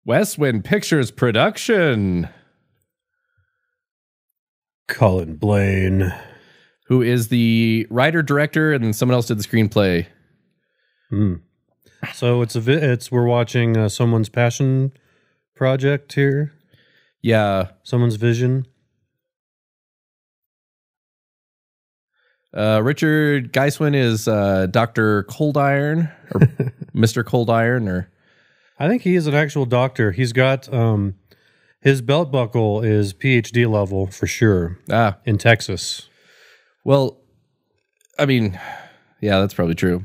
Westwind Pictures production. Colin Blaine, who is the writer, director, and then someone else did the screenplay. So we're watching someone's passion project here. Yeah, someone's vision. Richard Geiswin is Dr. Cold Iron or Mr. Cold Iron, or I think he is an actual doctor. He's got his belt buckle is PhD level for sure. In Texas. Well, I mean, yeah, that's probably true.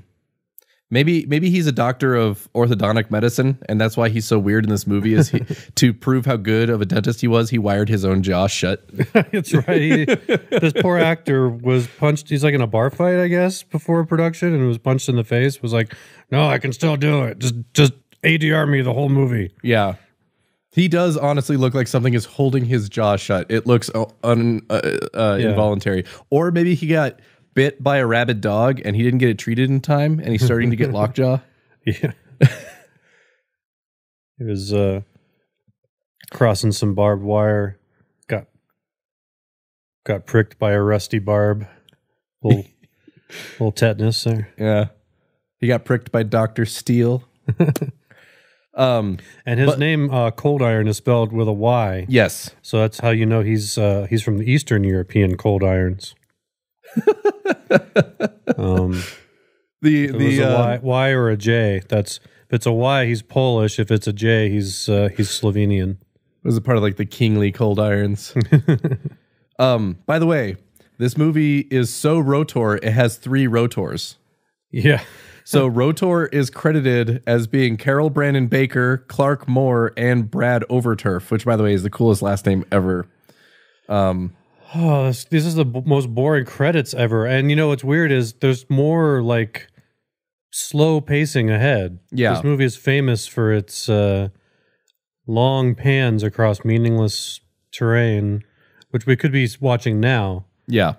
Maybe he's a doctor of orthodontic medicine, and that's why he's so weird in this movie. Is to prove how good of a dentist he was, he wired his own jaw shut. That's right. This poor actor was punched. He's like in a bar fight, I guess, before production, and was punched in the face. Was like, "No, I can still do it. Just ADR me the whole movie." Yeah, he does honestly look like something is holding his jaw shut. It looks involuntary, or maybe he got bit by a rabid dog and he didn't get it treated in time, and he's starting to get lockjaw. Yeah. He was crossing some barbed wire, got pricked by a rusty barb. Little tetanus there. Yeah. He got pricked by Dr. Steele. And his name, Cold Iron, is spelled with a Y. Yes. So that's how you know he's from the Eastern European Cold Irons. The Y or a J. If it's a Y, he's Polish. If it's a J, he's Slovenian. It was a part of like the kingly Cold Irons. By the way, this movie is so ROTOR, it has 3 ROTORs. Yeah. So ROTOR is credited as being Carol Brandon Baker, Clark Moore, and Brad Overturf, which, by the way, is the coolest last name ever. This is the most boring credits ever. And you know what's weird is there's more like slow pacing ahead. Yeah. This movie is famous for its long pans across meaningless terrain, which we could be watching now. Yeah.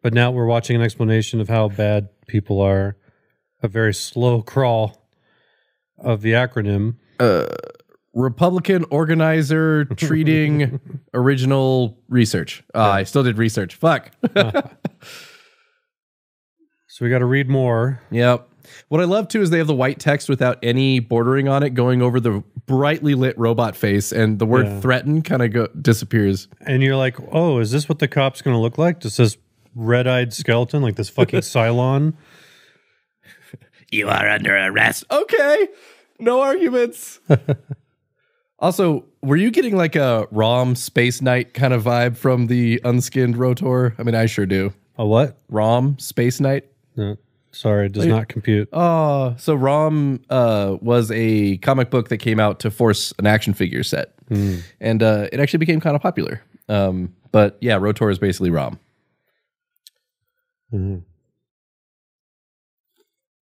But now we're watching an explanation of how bad people are. A very slow crawl of the acronym. Republican organizer treating original research. I still did research. Fuck. So we got to read more. Yep. What I love too is they have the white text without any bordering on it going over the brightly lit robot face, and the word threaten kind of disappears. And you're like, oh, is this what the cop's going to look like? Just this red-eyed skeleton, like this fucking Cylon? You are under arrest. Okay. No arguments. Also, were you getting like a ROM Space Knight kind of vibe from the unskinned ROTOR? I mean, I sure do. A what? ROM Space Knight? No, sorry, it does not compute. Oh, so ROM was a comic book that came out to force an action figure set. And it actually became kind of popular. But yeah, ROTOR is basically ROM.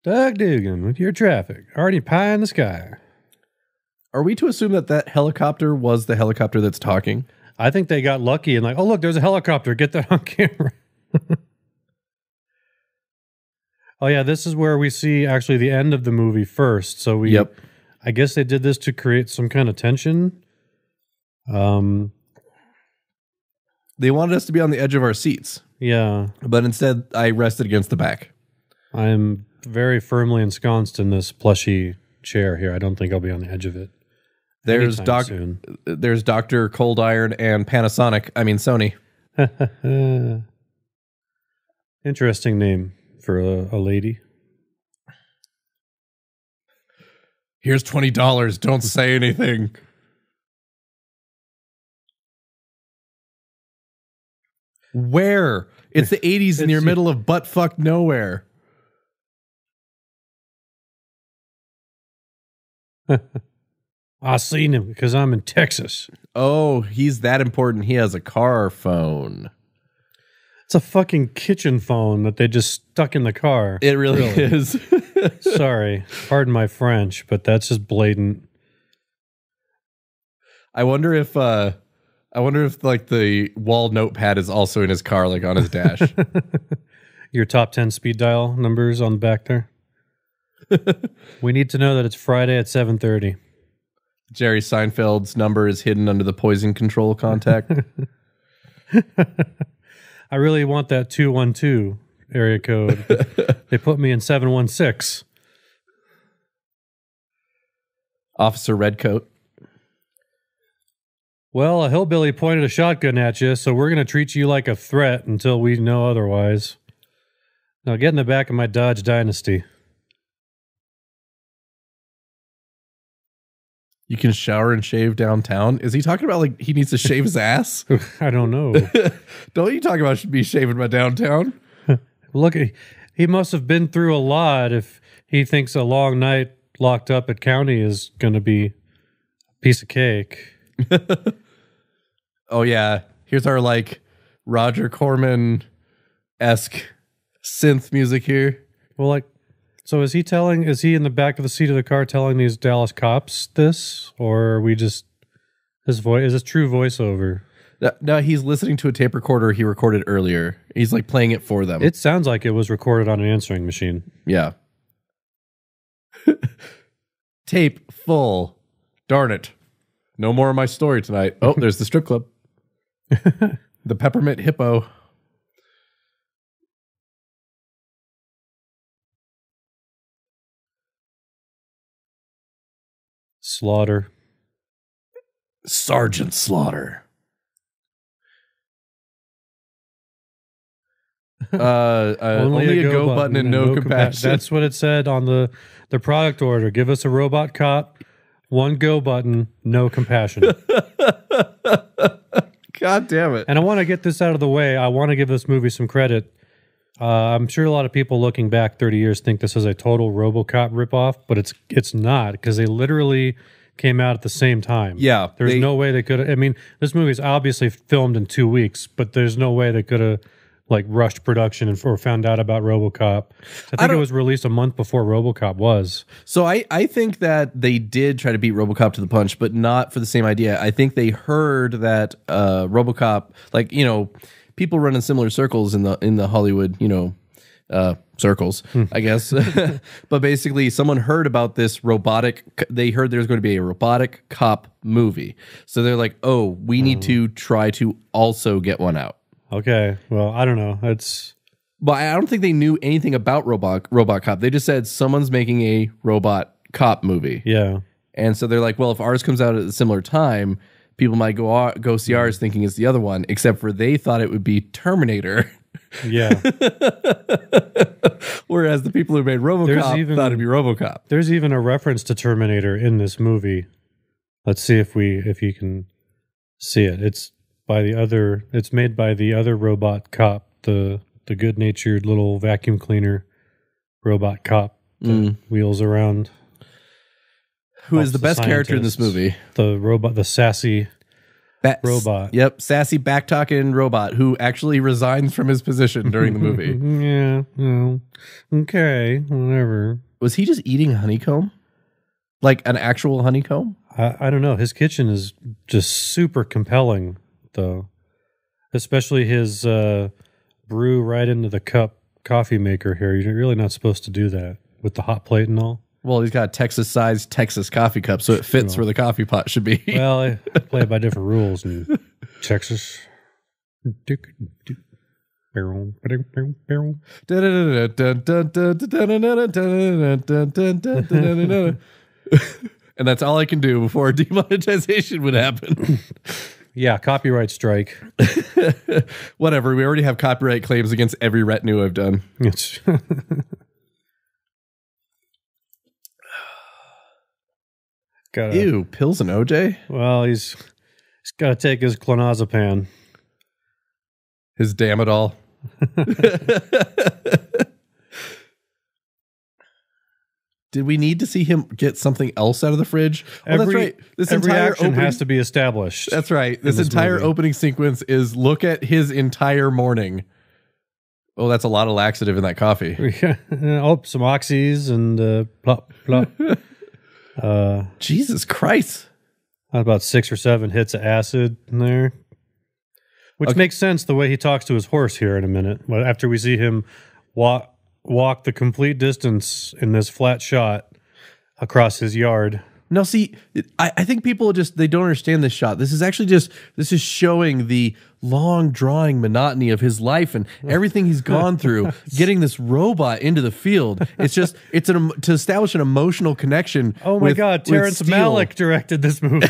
Doug Dugan with your traffic. Already pie in the sky. Are we to assume that helicopter was the helicopter that's talking? I think they got lucky and like, oh, look, there's a helicopter. Get that on camera. Oh, yeah, this is where we see actually the end of the movie first. So I guess they did this to create some kind of tension. They wanted us to be on the edge of our seats. Yeah. But instead, I rested against the back. I'm very firmly ensconced in this plushy chair here. I don't think I'll be on the edge of it. There's Dr. Cold Iron and Panasonic. I mean, Sony. Interesting name for a lady. Here's $20. Don't say anything. Where? It's the 80s and you're middle of butt-fuck nowhere. I seen him because I'm in Texas. Oh, he's that important. He has a car phone. It's a fucking kitchen phone that they just stuck in the car. It really is. Sorry, pardon my French, but that's just blatant. I wonder if like the wall notepad is also in his car, like on his dash. Your top 10 speed dial numbers on the back there. We need to know that it's Friday at 7:30. Jerry Seinfeld's number is hidden under the poison control contact. I really want that 212 area code. They put me in 716. Officer Redcoat. Well, a hillbilly pointed a shotgun at you, so we're going to treat you like a threat until we know otherwise. Now get in the back of my Dodge Dynasty. You can shower and shave downtown. Is he talking about like he needs to shave his ass? I don't know. Don't you talk about me shaving my downtown? Look, he must have been through a lot if he thinks a long night locked up at county is going to be a piece of cake. Oh, yeah. Here's our like Roger Corman-esque synth music here. Well, like, so is he in the back of the seat of the car telling these Dallas cops this? Or are we just, his voice, is this true voiceover? No, he's listening to a tape recorder he recorded earlier. He's like playing it for them. It sounds like it was recorded on an answering machine. Yeah. Tape full. Darn it. No more of my story tonight. Oh, there's the strip club. The Peppermint Hippo. Slaughter. Sergeant Slaughter. Only a go button and no compassion. That's what it said on the product order. Give us a robot cop, one go button, no compassion. God damn it. And I want to get this out of the way. I want to give this movie some credit. I'm sure a lot of people looking back 30 years think this is a total Robocop ripoff, but it's not, because they literally came out at the same time. Yeah. There's no way they could have. I mean, this movie is obviously filmed in 2 weeks, but there's no way they could have like rushed production or found out about Robocop. I think it was released a month before Robocop was. So I think that they did try to beat Robocop to the punch, but not for the same idea. I think they heard that Robocop, like, you know, people run in similar circles in the Hollywood, you know, circles, I guess. But basically, someone heard about this robotic. They heard there's going to be a robotic cop movie, so they're like, "Oh, we need to try to also get one out." Okay, well, I don't know. But I don't think they knew anything about Robot Cop. They just said someone's making a robot cop movie. Yeah, and so they're like, "Well, if ours comes out at a similar time." People might go see ours thinking it's the other one, except for they thought it would be Terminator. Yeah. Whereas the people who made RoboCop thought it'd be RoboCop. There's even a reference to Terminator in this movie. Let's see if you can see it. It's made by the other robot cop, the good-natured little vacuum cleaner robot cop that wheels around. Who is the best character in this movie? The robot, the sassy robot. Yep, sassy back-talking robot who actually resigns from his position during the movie. Yeah, well, okay, whatever. Was he just eating honeycomb? Like an actual honeycomb? I don't know. His kitchen is just super compelling, though. Especially his brew right into the cup coffee maker here. You're really not supposed to do that with the hot plate and all. Well, he's got a Texas-sized Texas coffee cup, so it fits where the coffee pot should be. Well, I play by different rules in Texas. And that's all I can do before demonetization would happen. Yeah, copyright strike. Whatever, we already have copyright claims against every retinue I've done. Ew, pills and OJ? Well, he's got to take his clonazepam. His damn it all. Did we need to see him get something else out of the fridge? Oh, that's right. This entire action has to be established. That's right. This entire opening sequence is look at his entire morning. Oh, that's a lot of laxative in that coffee. Oh, some oxys and plop, plop. Jesus Christ. About 6 or 7 hits of acid in there. Which makes sense the way he talks to his horse here in a minute. After we see him walk the complete distance in this flat shot across his yard No, see, I think people they don't understand this shot. This is showing the long drawing monotony of his life and everything he's gone through, getting this robot into the field. To establish an emotional connection. Oh my God, Terrence Malick directed this movie.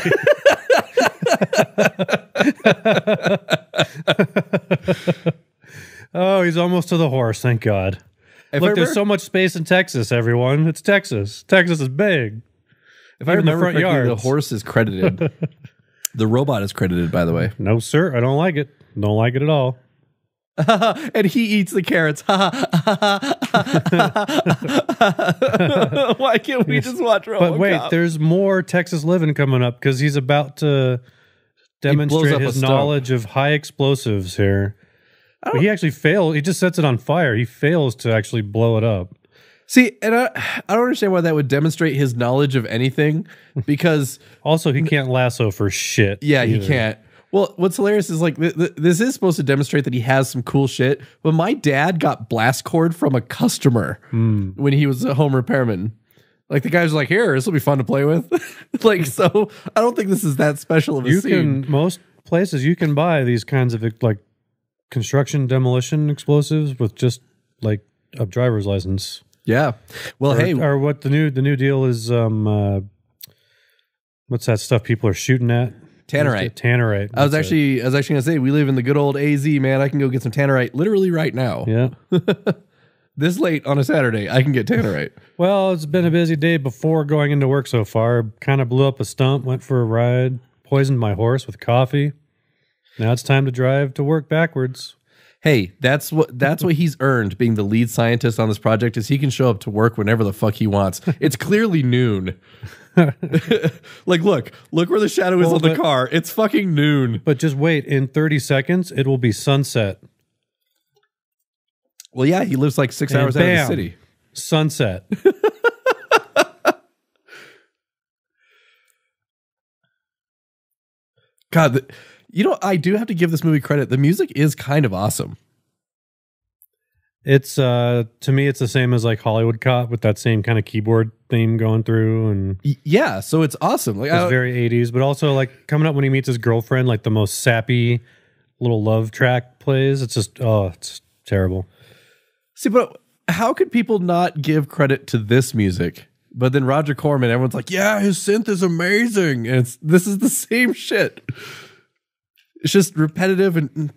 Oh, he's almost to the horse, thank God. Look, there's so much space in Texas, everyone. It's Texas. Texas is big. If I remember correctly, the horse is credited. The robot is credited, by the way. No, sir. I don't like it. Don't like it at all. And he eats the carrots. Why can't we just watch Robocop? But wait, there's more Texas Living coming up because he's about to demonstrate his knowledge of high explosives here. He actually failed. He just sets it on fire. He fails to actually blow it up. See, and I don't understand why that would demonstrate his knowledge of anything, because also he can't lasso for shit. Yeah, either. He can't. Well, what's hilarious is like this is supposed to demonstrate that he has some cool shit. But my dad got blast cord from a customer when he was a home repairman. Like the guy's like, "Here, this will be fun to play with." Like, so I don't think this is that special of a scene. Most places you can buy these kinds of like construction demolition explosives with just like a driver's license. Yeah. Well, or what the new deal is? What's that stuff people are shooting at? Tannerite. Tannerite. I was actually gonna say we live in the good old AZ, man. I can go get some tannerite literally right now. Yeah. This late on a Saturday, I can get tannerite. Well, it's been a busy day before going into work so far. Kind of blew up a stump, went for a ride, poisoned my horse with coffee. Now it's time to drive to work backwards. Hey, that's what he's earned, being the lead scientist on this project, is he can show up to work whenever the fuck he wants. It's clearly noon. Like, look where the shadow is on the car. It's fucking noon. But just wait, in 30 seconds, it will be sunset. Well, yeah, he lives like 6 hours out of the city. Sunset. God, I do have to give this movie credit. The music is kind of awesome. It's to me, it's the same as like Hollywood Cop with that same kind of keyboard theme going through, and yeah, so it's awesome. Like it's very 80s, but also like coming up when he meets his girlfriend, like the most sappy little love track plays. It's just it's terrible. See, but how could people not give credit to this music? But then Roger Corman, everyone's like, yeah, his synth is amazing, and this is the same shit. It's just repetitive and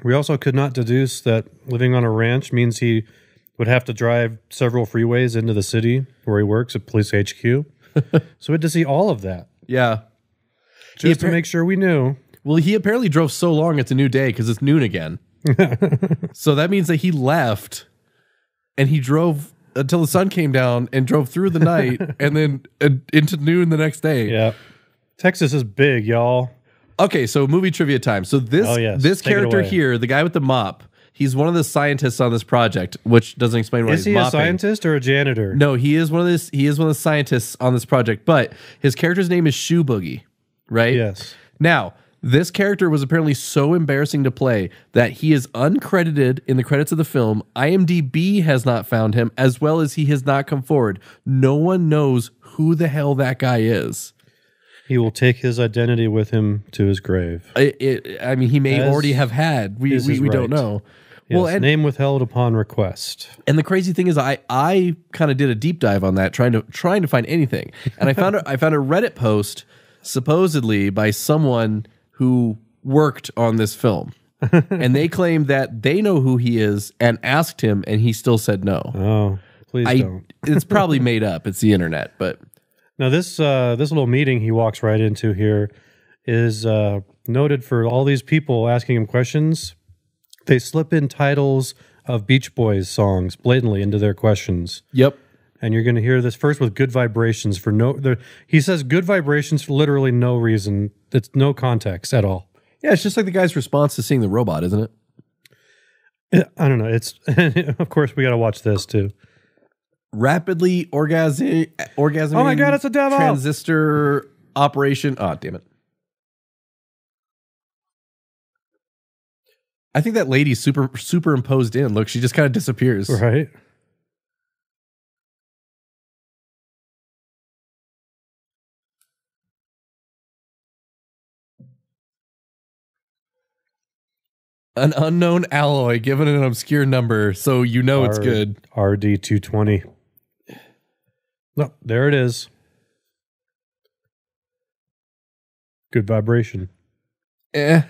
we also could not deduce that living on a ranch means he would have to drive several freeways into the city where he works at Police HQ. So we had to see all of that. Yeah. Just to make sure we knew. Well, he apparently drove so long it's a new day because it's noon again. So that means that he left and he drove until the sun came down and drove through the night and then into noon the next day. Yeah. Texas is big, y'all. Okay, so movie trivia time. So this character here, the guy with the mop, he's one of the scientists on this project, which doesn't explain why he's mopping. Is he a scientist or a janitor? No, he is one of the scientists on this project, but his character's name is Shoe Boogie, right? Yes. Now, this character was apparently so embarrassing to play that he is uncredited in the credits of the film. IMDb has not found him, as well as he has not come forward. No one knows who the hell that guy is. He will take his identity with him to his grave. I mean, he may already have had. We don't know. Yes, well, name withheld upon request. And the crazy thing is, I kind of did a deep dive on that, trying to find anything, and I found a Reddit post supposedly by someone who worked on this film, and they claimed that they know who he is and asked him, and he still said no. Oh, please don't. It's probably made up. It's the internet, but. Now, this little meeting he walks right into here is noted for all these people asking him questions. They slip in titles of Beach Boys songs blatantly into their questions. Yep. And you're going to hear this first with Good Vibrations for he says Good Vibrations for literally no reason. It's no context at all. Yeah, it's just like the guy's response to seeing the robot, isn't it? I don't know. It's of course we got to watch this too. Rapidly orgasming. Oh my God, it's a devil! Transistor operation. Oh, damn it. I think that lady's superimposed in. Look, she just kind of disappears. Right. An unknown alloy given an obscure number, so you know it's good. RD220. No, there it is. Good vibration. I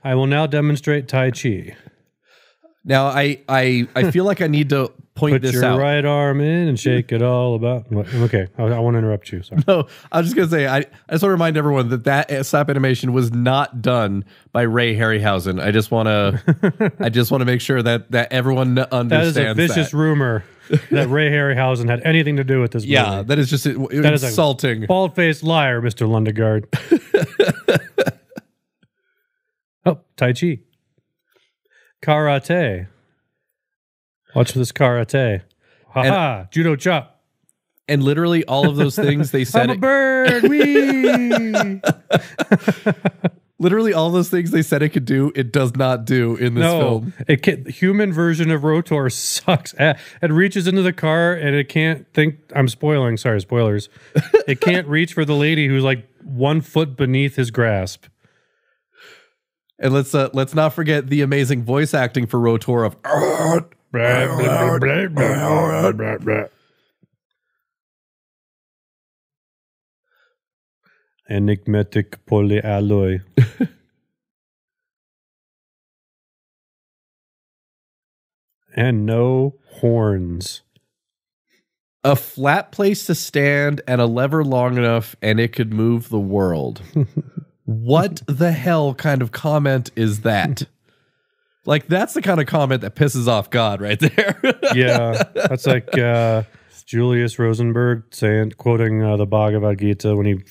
will now demonstrate Tai Chi. Now, I feel like I need to point this out. Put your right arm in and shake it all about. Okay, I want to interrupt you. Sorry. No, I was just going to say, I just want to remind everyone that stop animation was not done by Ray Harryhausen. I just want to make sure that everyone understands that. Is a vicious rumor that Ray Harryhausen had anything to do with this movie. Yeah, that is just insulting. Is a bald-faced liar, Mr. Lundegaard. Oh, Tai Chi. Karate. Watch for this karate. Ha-ha, judo chop. And literally all of those things they said. I'm a bird. Wee. Literally all those things they said it could do, it does not do in this film. The human version of ROTOR sucks. It reaches into the car and it can't think. I'm spoiling. Sorry, spoilers. It can't reach for the lady who's like 1 foot beneath his grasp. And let's not forget the amazing voice acting for ROTOR of enigmatic polyalloy. And no horns. A flat place to stand and a lever long enough and it could move the world. What the hell kind of comment is that? Like, that's the kind of comment that pisses off God right there. Yeah, that's like Julius Rosenberg quoting the Bhagavad Gita when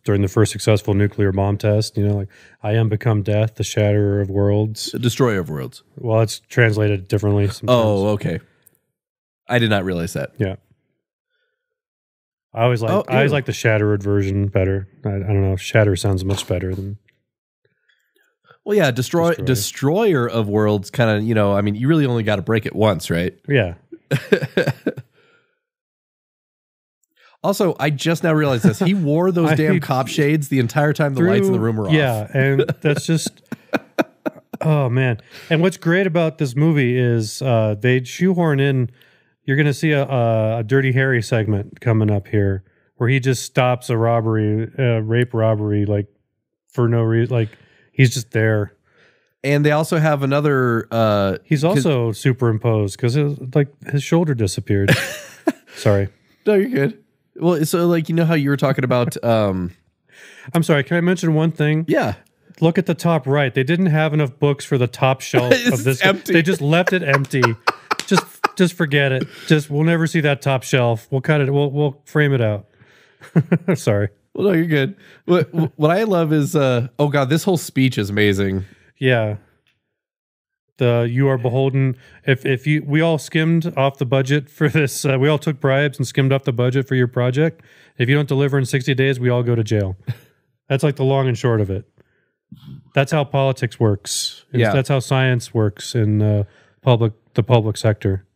during the first successful nuclear bomb test, like, I am become death, the shatterer of worlds. The destroyer of worlds. Well, it's translated differently sometimes. Oh, okay. I did not realize that. Yeah. I always like the shattered version better. I don't know. Shatter sounds much better than. Well, yeah, destroyer of worlds kind of, I mean, you really only got to break it once, right? Yeah. Also, I just now realized this. He wore those damn cop shades the entire time the lights in the room were off. Yeah, and that's just... Oh, man. And what's great about this movie is they shoehorn in... You're going to see a Dirty Harry segment coming up here where he just stops a rape robbery, like, for no reason. Like, he's just there. And they also have another... he's also superimposed because his shoulder disappeared. Sorry. No, you're good. Well, so like, how you were talking about... I'm sorry, can I mention one thing? Yeah. Look at the top right. They didn't have enough books for the top shelf of this. Empty. They just left it empty. Just forget it. We'll never see that top shelf. We'll cut it. We'll frame it out. Sorry. Well, no, you're good. What I love is, oh God, this whole speech is amazing. Yeah. You are beholden. We all skimmed off the budget for this. We all took bribes and skimmed off the budget for your project. If you don't deliver in 60 days, we all go to jail. That's like the long and short of it. That's how politics works. Yeah. That's how science works in the public sector.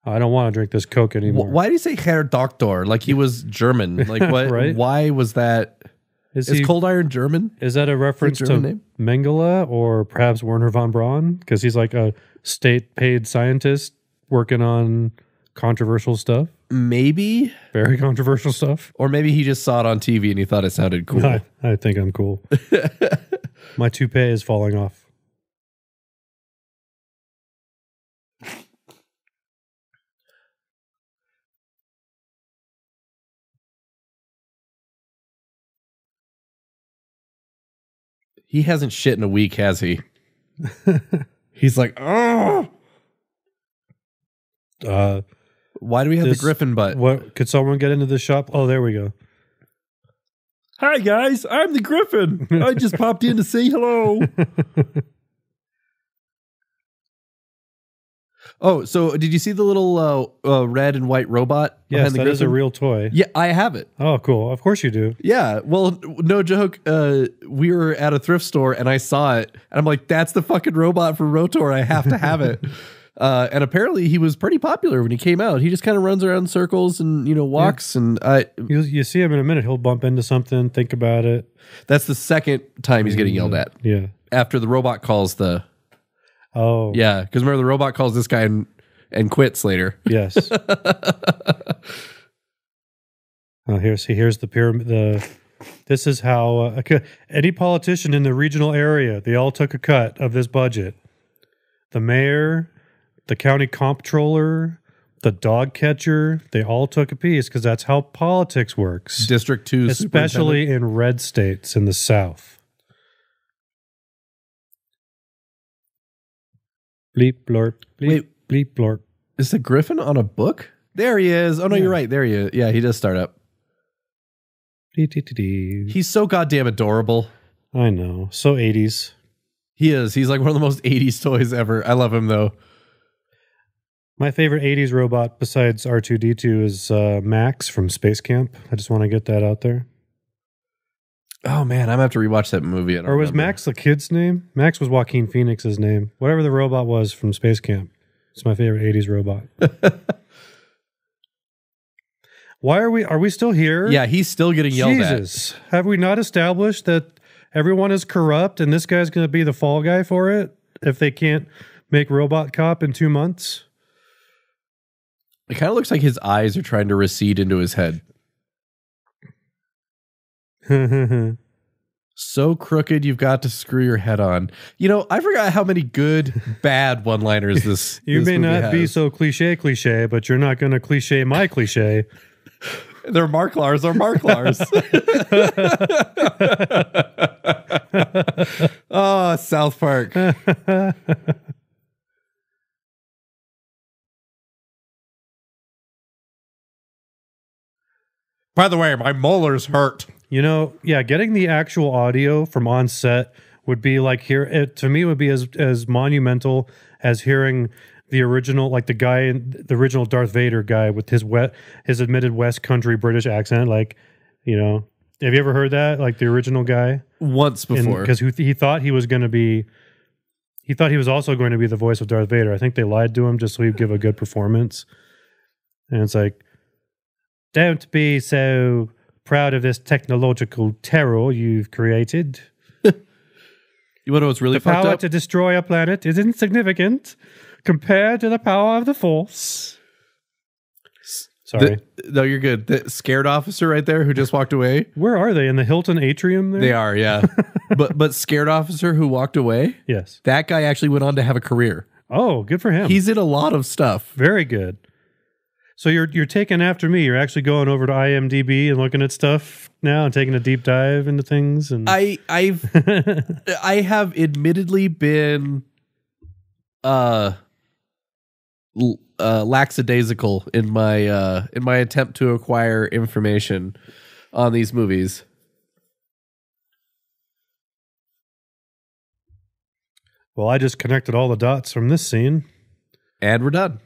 I don't want to drink this Coke anymore. Why do you say Herr Doktor? Like he was German. Like what? Right? Why was that? Is Cold Iron German? Is that a reference to name? Mengele or perhaps Werner von Braun? Because he's like a state-paid scientist working on controversial stuff. Maybe. Very controversial stuff. Or maybe he just saw it on TV and he thought it sounded cool. I think I'm cool. My toupee is falling off. He hasn't shit in a week, has he? He's like, oh. Why do we have the griffin butt? What? Could someone get into the shop? Oh, there we go. Hi, guys. I'm the griffin. I just popped in to say hello. Oh, so did you see the little red and white robot? Yes, that is a real toy. Yeah, I have it. Oh, cool. Of course you do. Yeah, well, no joke. We were at a thrift store and I saw it, and I'm like, "That's the fucking robot for ROTOR. I have to have it." And apparently, he was pretty popular when he came out. He just kind of runs around in circles and walks. Yeah. And you see him in a minute. He'll bump into something. Think about it. That's the second time he's getting yelled at. Yeah. After the robot calls the. Oh. Yeah, because remember the robot calls this guy and quits later. Yes. Oh, here's the pyramid. This is how any politician in the regional area, they all took a cut of this budget. The mayor, the county comptroller, the dog catcher, they all took a piece because that's how politics works. District 2 especially in red states in the South. Bleep, blorp, bleep, wait, bleep, blorp. Is the griffin on a book? There he is. Oh, no, You're right. There he is. Yeah, he does start up. He's so goddamn adorable. I know. So 80s. He is. He's like one of the most 80s toys ever. I love him, though. My favorite 80s robot besides R2-D2 is Max from Space Camp. I just want to get that out there. Oh, man. I'm going to have to rewatch that movie. Or was Max the kid's name? Max was Joaquin Phoenix's name. Whatever the robot was from Space Camp. It's my favorite 80s robot. Why are we still here? Yeah, he's still getting yelled Jesus. Have we not established that everyone is corrupt and this guy's going to be the fall guy for it if they can't make RoboCop in 2 months? It kind of looks like his eyes are trying to recede into his head. So crooked, you've got to screw your head on. I forgot how many good, bad one-liners this You this may movie not has. be so cliche, but you're not going to cliche my cliche. They're Marklars are Marklars. Oh, South Park. By the way, my molars hurt. Getting the actual audio from on set would be like to me would be as monumental as hearing the original, like the original Darth Vader guy with his admitted West Country British accent. Like, have you ever heard that? Like the original guy once before, because he thought he was going to be. He thought he was also going to be the voice of Darth Vader. I think they lied to him just so he'd give a good performance. And it's like, don't be so proud of this technological terror you've created. You want to know what's really the fucked power up? to destroy a planet is insignificant compared to the power of the Force. Sorry. No, you're good. The scared officer right there who just walked away. Where are they? In the Hilton atrium there? They are, yeah. but scared officer who walked away? Yes. That guy actually went on to have a career. Oh, good for him. He's in a lot of stuff. Very good. So you're taking after me. You're actually going over to IMDb and looking at stuff now and taking a deep dive into things. And I have admittedly been lackadaisical in my attempt to acquire information on these movies. Well, I just connected all the dots from this scene. And we're done.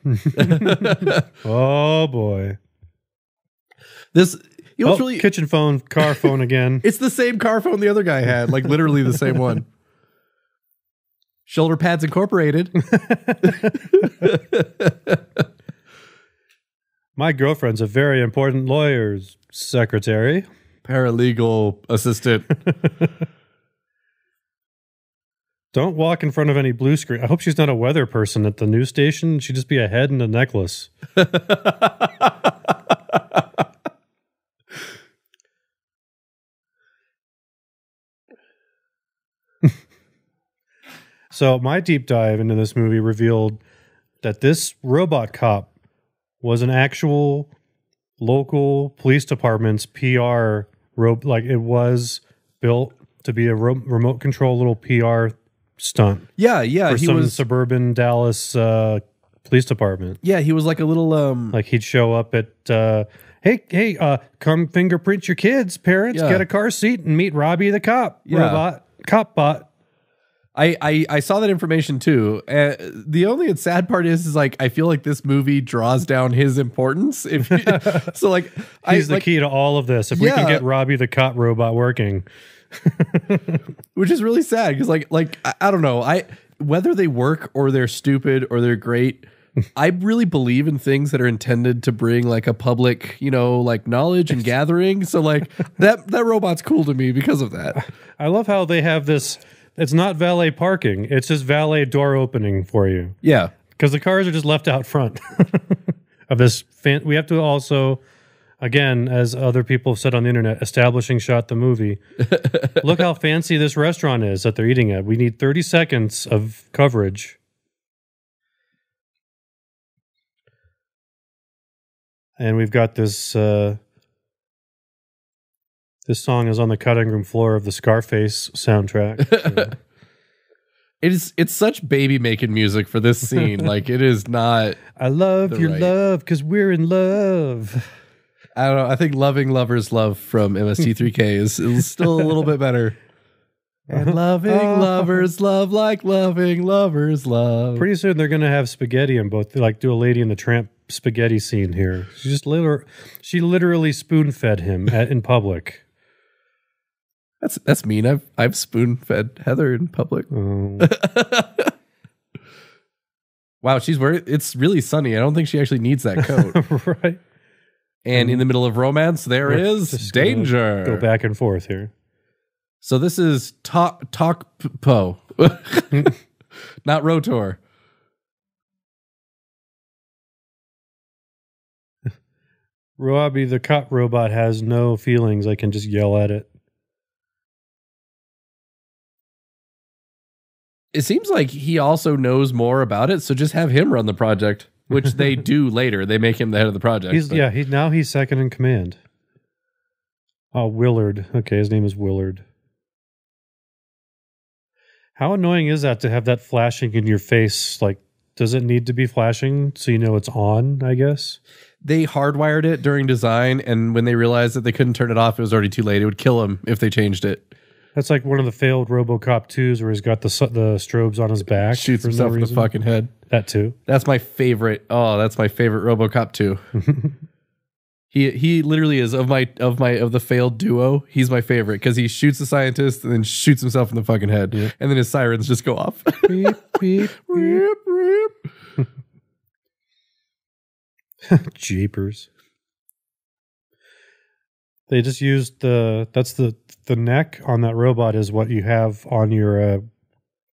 Oh boy. This it's really kitchen phone, car phone again. It's the same car phone the other guy had, like literally the same one. Shoulder pads incorporated. My girlfriend's a very important lawyer's secretary. Paralegal assistant. Don't walk in front of any blue screen. I hope she's not a weather person at the news station. She'd just be a head and a necklace. So my deep dive into this movie revealed that this robot cop was an actual local police department's PR like it was built to be a remote control little PR stunt. Yeah. For some suburban Dallas police department. Yeah, he was like a little like he'd show up at hey, come fingerprint your kids, parents, get a car seat and meet Robbie the cop, robot, cop bot. I saw that information too. The only sad part is like I feel like this movie draws down his importance. So like he's the key to all of this. If we can get Robbie the cop robot working, which is really sad because like I don't know, whether they work or they're stupid or they're great. I really believe in things that are intended to bring like a public, like knowledge and gathering. So like that robot's cool to me because of that. I love how they have this. It's not valet parking. It's just valet door opening for you. Yeah. Because the cars are just left out front of this. We have to also, again, as other people have said on the internet, establishing shot the movie. Look how fancy this restaurant is that they're eating at. We need 30 seconds of coverage. And we've got this... This song is on the cutting room floor of the Scarface soundtrack. It's such baby making music for this scene. Like it is not. I love your love because we're in love. I don't know. I think "Loving Lovers Love" from MST3K is still a little bit better. And loving lovers love like loving lovers love. Pretty soon they're gonna have spaghetti in both. Like do a Lady and the Tramp spaghetti scene here. She literally spoon fed him in public. That's mean. I've spoon fed Heather in public. Oh. Wow, she's wearing. It's really sunny. I don't think she actually needs that coat. Right. And in the middle of romance, there is danger. Go back and forth here. So this is talk po, not ROTOR. Robbie the cop robot has no feelings. I can just yell at it. It seems like he also knows more about it, so just have him run the project, which they do later. They make him the head of the project. Now he's second in command. Oh, Willard. Okay, his name is Willard. How annoying is that to have that flashing in your face? Like, does it need to be flashing so you know it's on, I guess? They hardwired it during design, and when they realized that they couldn't turn it off, it was already too late. It would kill him if they changed it. That's like one of the failed Robocop 2s where he's got the strobes on his back. Shoots himself in the fucking head. That too. That's my favorite. Oh, that's my favorite Robocop 2. He literally is of the failed duo. He's my favorite because he shoots the scientist and then shoots himself in the fucking head, and then his sirens just go off. Beep, beep, beep, beep. Jeepers. They just used the neck on that robot is what you have on your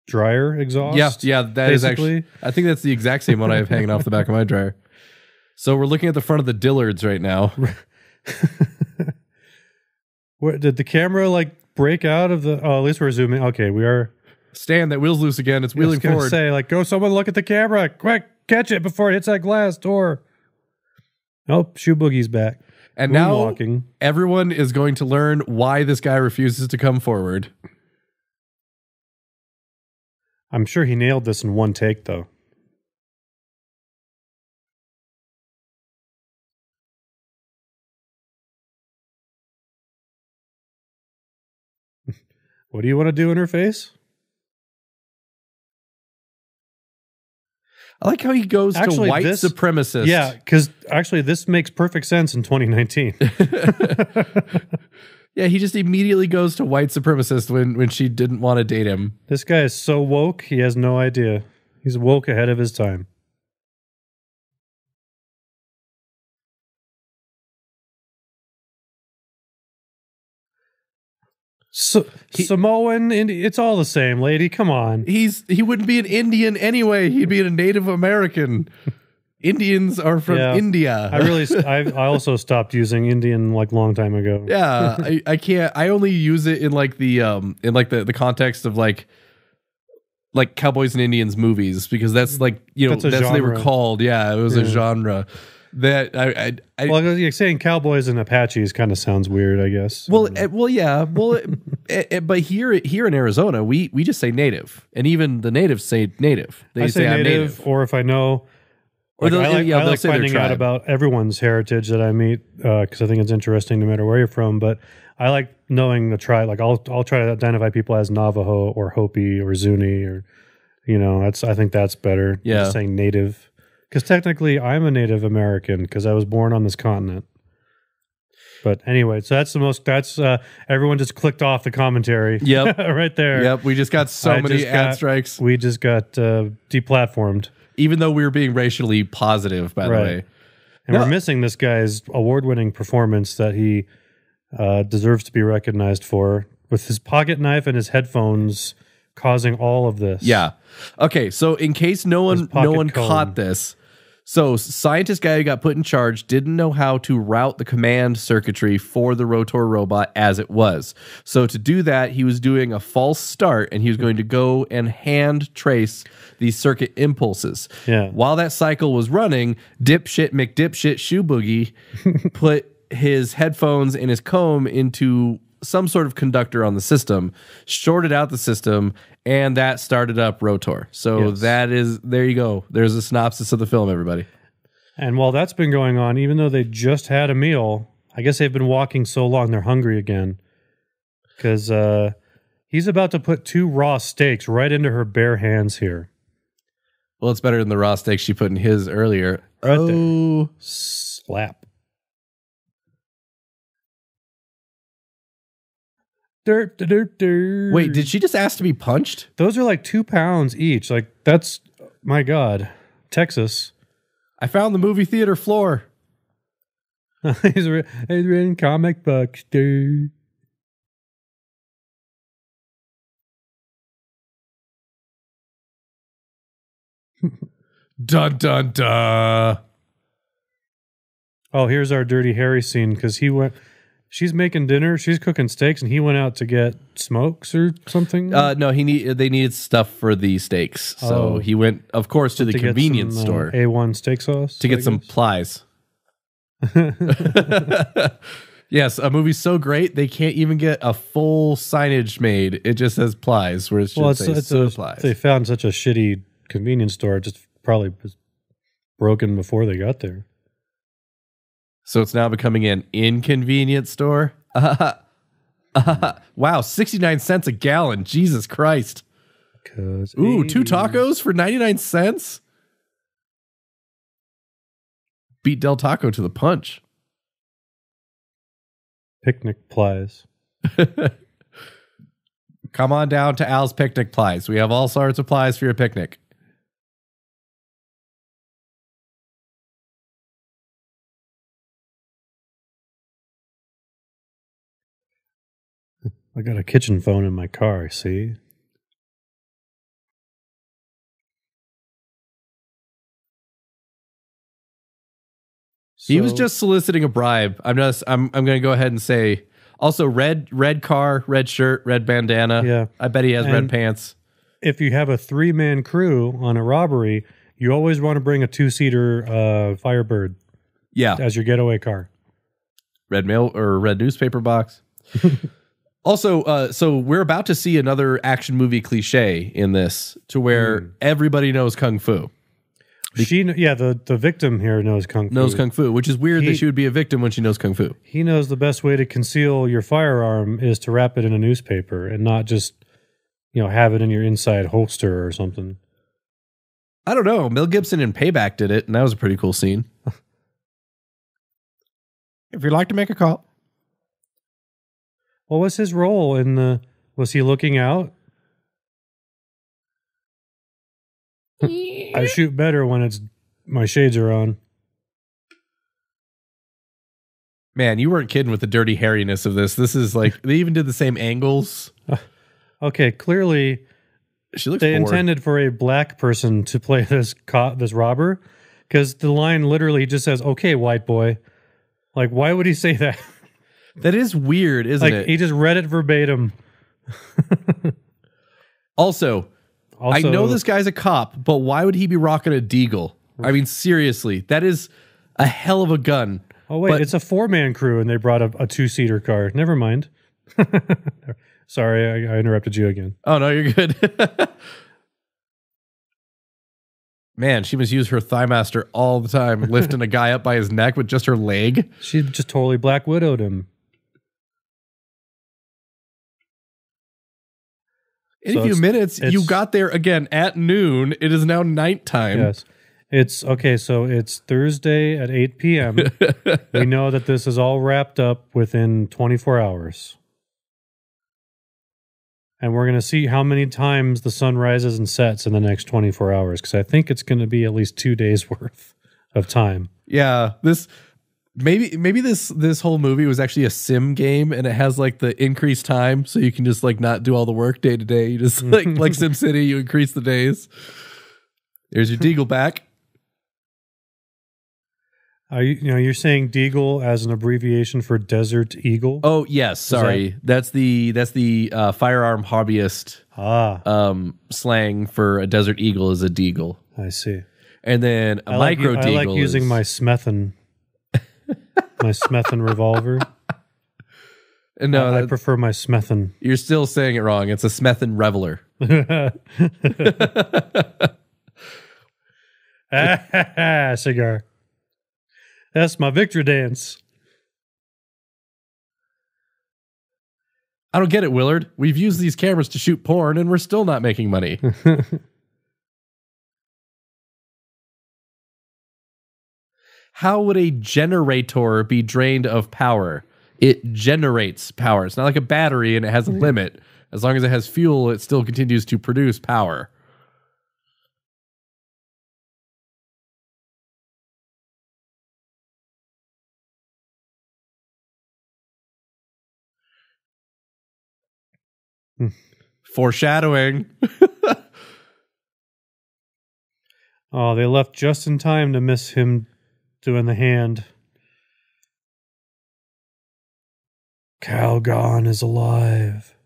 dryer exhaust. Yeah, that is actually. I think that's the exact same one I have hanging off the back of my dryer. So we're looking at the front of the Dillards right now. What, did the camera like break out of the? Oh, at least we're zooming. Okay, we are. Stan, that wheel's loose again. It's wheeling forward. Say like, go, someone look at the camera, quick, catch it before it hits that glass door. Oh, Shoe Boogie's back. And now everyone is going to learn why this guy refuses to come forward. I'm sure he nailed this in one take, though. What do you want to do in her face? I like how he goes to white supremacist. Yeah, because actually this makes perfect sense in 2019. Yeah, he just immediately goes to white supremacist when she didn't want to date him. This guy is so woke, he has no idea. He's woke ahead of his time. Samoan, it's all the same, lady. Come on. He wouldn't be an Indian anyway. He'd be a Native American. Indians are from India. I also stopped using Indian like long time ago. Yeah, I can't. I only use it in like the context of like Cowboys and Indians movies because that's like that's what they were called. Yeah, it was a genre. That well, saying cowboys and Apaches kind of sounds weird, I guess. Well, yeah. Well, but here in Arizona, we just say native, and even the natives say native. They say native, or if I know Or Like, I they'll like say their finding out tribe. about everyone's heritage that I meet because I think it's interesting no matter where you're from. But I like knowing the tribe. Like I'll try to identify people as Navajo or Hopi or Zuni or I think that's better than Yeah. just saying native. Because technically I'm a Native American because I was born on this continent. But anyway, so that's everyone just clicked off the commentary. Yep. Right there. Yep, we just got so many ad strikes. We just got deplatformed. Even though we were being racially positive, by the way. And we're missing this guy's award-winning performance that he deserves to be recognized for, with his pocket knife and his headphones causing all of this. Yeah. Okay, so in case no one caught this, so scientist guy who got put in charge didn't know how to route the command circuitry for the ROTOR robot as it was. So to do that, he was doing a false start, and he was going to go and hand trace these circuit impulses. Yeah. While that cycle was running, dipshit McDipshit Shoe Boogie put his headphones and his comb into some sort of conductor on the system, shorted out the system, and that started up ROTOR. So there you go. There's a synopsis of the film, everybody. And while that's been going on, even though they just had a meal, I guess they've been walking so long they're hungry again. Because he's about to put 2 raw steaks right into her bare hands here. Well, it's better than the raw steak she put in his earlier. Right there. Slap. Dirt, dirt, dirt. Wait, did she just ask to be punched? Those are like 2 pounds each. Like, that's, my God. Texas. I found the movie theater floor. He's reading comic books, dude. Dun, dun, dun. Oh, here's our Dirty Harry scene because she's making dinner, she's cooking steaks, and he went out to get smokes or something. No, they needed stuff for the steaks, so he went, of course, to the convenience store, A1 steak sauce, to get some plies. Yes, a movie's so great they can't even get a full signage made. It just says plies, where it should say supplies. They found such a shitty convenience store; it just probably was broken before they got there. So it's now becoming an inconvenience store. Wow, 69 cents a gallon. Jesus Christ. Ooh, 2 tacos for 99 cents? Beat Del Taco to the punch. Picnic plies. Come on down to Al's Picnic Plies. We have all sorts of plies for your picnic. I got a kitchen phone in my car, see? He was just soliciting a bribe. I'm going to go ahead and say also red car, red shirt, red bandana. Yeah. I bet he has red pants. If you have a 3-man crew on a robbery, you always want to bring a 2-seater Firebird. Yeah. As your getaway car. Red mail or red newspaper box. Also, so we're about to see another action movie cliche in this, to where everybody knows kung fu. The victim here knows kung fu. Knows kung fu, which is weird that she would be a victim when she knows kung fu. He knows the best way to conceal your firearm is to wrap it in a newspaper and not just, have it in your inside holster or something. I don't know. Mel Gibson in Payback did it, and that was a pretty cool scene. If you'd like to make a call. What was his role in the... Was he looking out? I shoot better when my shades are on. Man, you weren't kidding with the dirty hairiness of this. This is like, they even did the same angles. Okay, clearly she looks they bored. intended for a black person to play this robber, because the line literally just says, "Okay, white boy." Like, why would he say that? That is weird, isn't it? He just read it verbatim. Also, I know this guy's a cop, but why would he be rocking a deagle? I mean, seriously, that is a hell of a gun. Oh, wait, it's a 4-man crew, and they brought a 2-seater car. Never mind. Sorry, I interrupted you again. Oh, no, you're good. Man, she must use her thigh master all the time, lifting a guy up by his neck with just her leg. She just totally Black Widowed him. In a few minutes, you got there again at noon. It is now nighttime. Yes. It's okay. So it's Thursday at 8 p.m. We know that this is all wrapped up within 24 hours. And we're going to see how many times the sun rises and sets in the next 24 hours. Because I think it's going to be at least 2 days worth of time. Yeah. Maybe this whole movie was actually a sim game, and it has like the increased time, so you can just like not do all the work day to day. You just like SimCity, you increase the days. There's your Deagle back. You're saying Deagle as an abbreviation for Desert Eagle? Oh yes, sorry. That's the firearm hobbyist slang for a Desert Eagle is a Deagle. I see. And then a micro Deagle. I like using my Smethan. My Smethan revolver. No, I prefer my Smethan. You're still saying it wrong. It's a Smethan Reveler. Cigar. That's my victory dance. I don't get it, Willard. We've used these cameras to shoot porn, and we're still not making money. How would a generator be drained of power? It generates power. It's not like a battery and it has a limit. As long as it has fuel, it still continues to produce power. Foreshadowing. Oh, they left just in time to miss him doing the hand. Calgon is alive.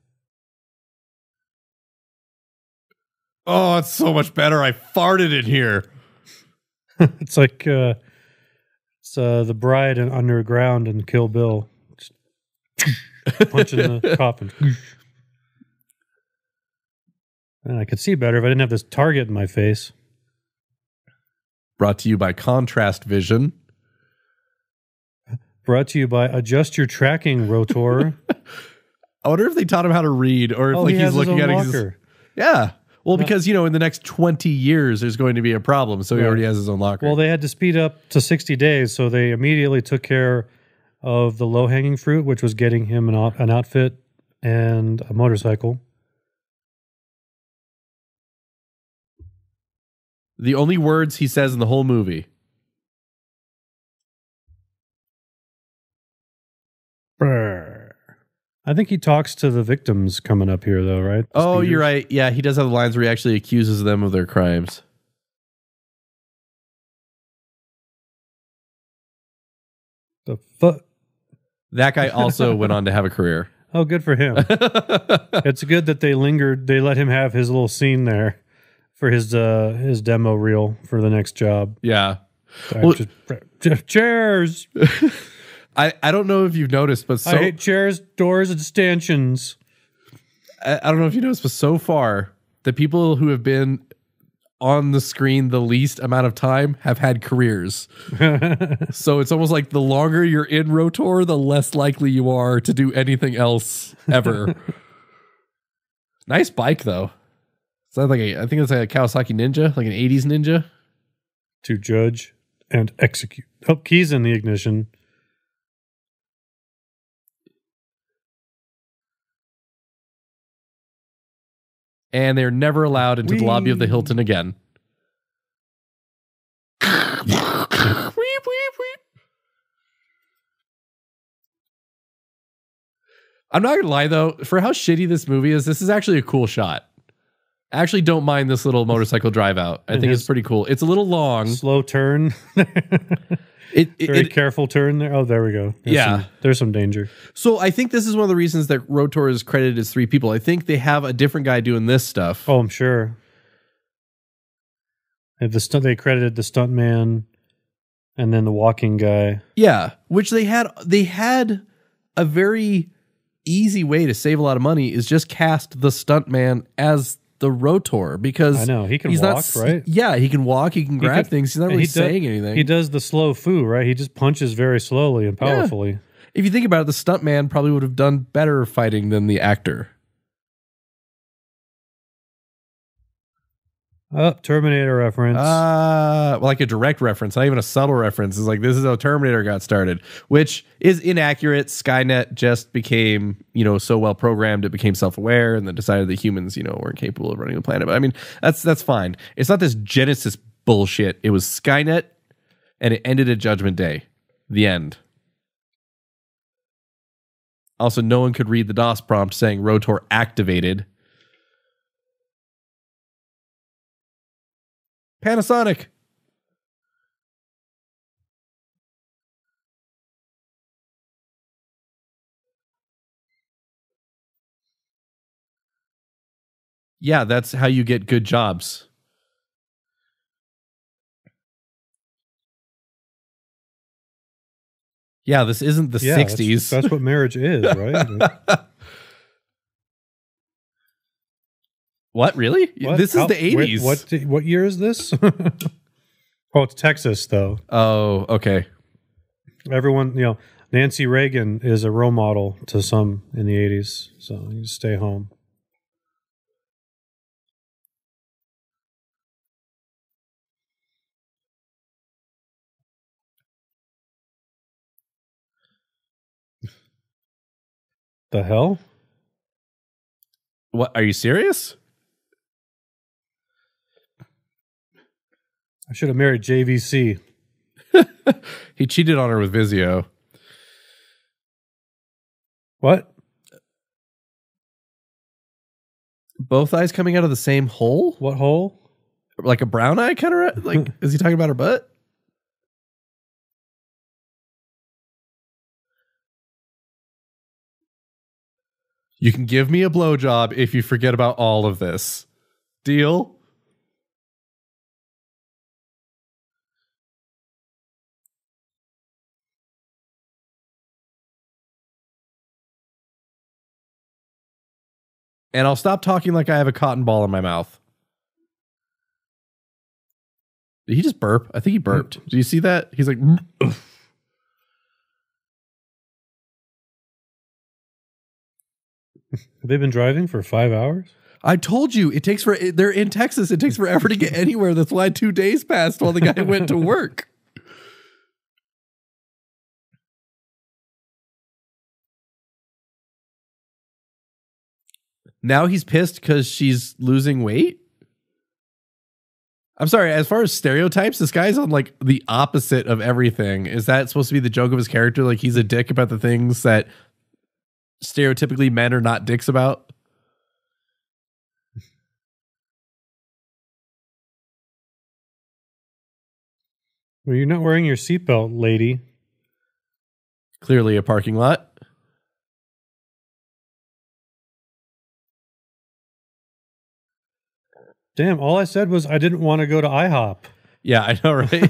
Oh, it's so much better. I farted in here. It's like it's the bride in Underground and Kill Bill. Just punching the coffin. And I could see better if I didn't have this target in my face. Brought to you by Contrast Vision. Brought to you by Adjust Your Tracking, ROTOR. I wonder if they taught him how to read, or if he's looking at it. Yeah. Well, because, in the next 20 years, there's going to be a problem. So he already has his own locker. Well, they had to speed up to 60 days. So they immediately took care of the low-hanging fruit, which was getting him an outfit and a motorcycle. The only words he says in the whole movie. I think he talks to the victims coming up here, though, right? Oh, you're right. Yeah, he does have the lines where he actually accuses them of their crimes. The fuck? That guy also went on to have a career. Oh, good for him. It's good that they lingered. They let him have his little scene there for his demo reel for the next job. Yeah. Well, chairs. I don't know if you've noticed, but I hate chairs, doors, and stanchions. I don't know if you noticed, but so far, the people who have been on the screen the least amount of time have had careers. So it's almost like the longer you're in ROTOR, the less likely you are to do anything else ever. Nice bike, though. It's not like I think it's like a Kawasaki Ninja, like an 80s Ninja. To judge and execute. Oh, keys in the ignition. And they're never allowed into the lobby of the Hilton again. I'm not gonna lie though, for how shitty this movie is, this is actually a cool shot. I actually don't mind this little motorcycle drive out. I think it's pretty cool. It's a little long. Slow turn. Very careful turn there. Oh, there we go. There's some danger. So I think this is one of the reasons that ROTOR is credited as 3 people. I think they have a different guy doing this stuff. Oh, I'm sure. They credited the stuntman and then the walking guy. Yeah, which they had a very easy way to save a lot of money is just cast the stuntman as the ROTOR because I know he can he's walk, not, right? Yeah, he can walk. He can grab things. He's not really saying anything. He does the slow foo, right? He just punches very slowly and powerfully. Yeah. If you think about it, the stuntman probably would have done better fighting than the actor. Terminator reference. Like a direct reference, not even a subtle reference. It's like, this is how Terminator got started, which is inaccurate. Skynet just became, so well programmed, it became self-aware, and then decided that humans, weren't capable of running the planet. But I mean, that's fine. It's not this Genesis bullshit. It was Skynet, and it ended at Judgment Day. The end. Also, no one could read the DOS prompt saying ROTOR activated. Panasonic. Yeah, that's how you get good jobs. Yeah, this isn't the 60s. That's what marriage is, right? What, really? What? This is the 80s. Wait, what year is this? Oh, it's Texas, though. Oh, okay. Everyone, Nancy Reagan is a role model to some in the 80s, so you stay home. The hell? What? Are you serious? I should have married JVC. He cheated on her with Vizio. What? Both eyes coming out of the same hole? What hole? Like a brown eye kind of? Like, is he talking about her butt? You can give me a blowjob if you forget about all of this. Deal? And I'll stop talking like I have a cotton ball in my mouth. Did he just burp? I think he burped. Do you see that? He's like... Ugh. They've been driving for 5 hours? I told you, they're in Texas. It takes forever to get anywhere. That's why 2 days passed while the guy went to work. Now he's pissed because she's losing weight? I'm sorry, as far as stereotypes, this guy's on like the opposite of everything. Is that supposed to be the joke of his character? Like he's a dick about the things that stereotypically men are not dicks about? Well, you're not wearing your seatbelt, lady. Clearly a parking lot. Damn, all I said was I didn't want to go to IHOP. Yeah, I know, right?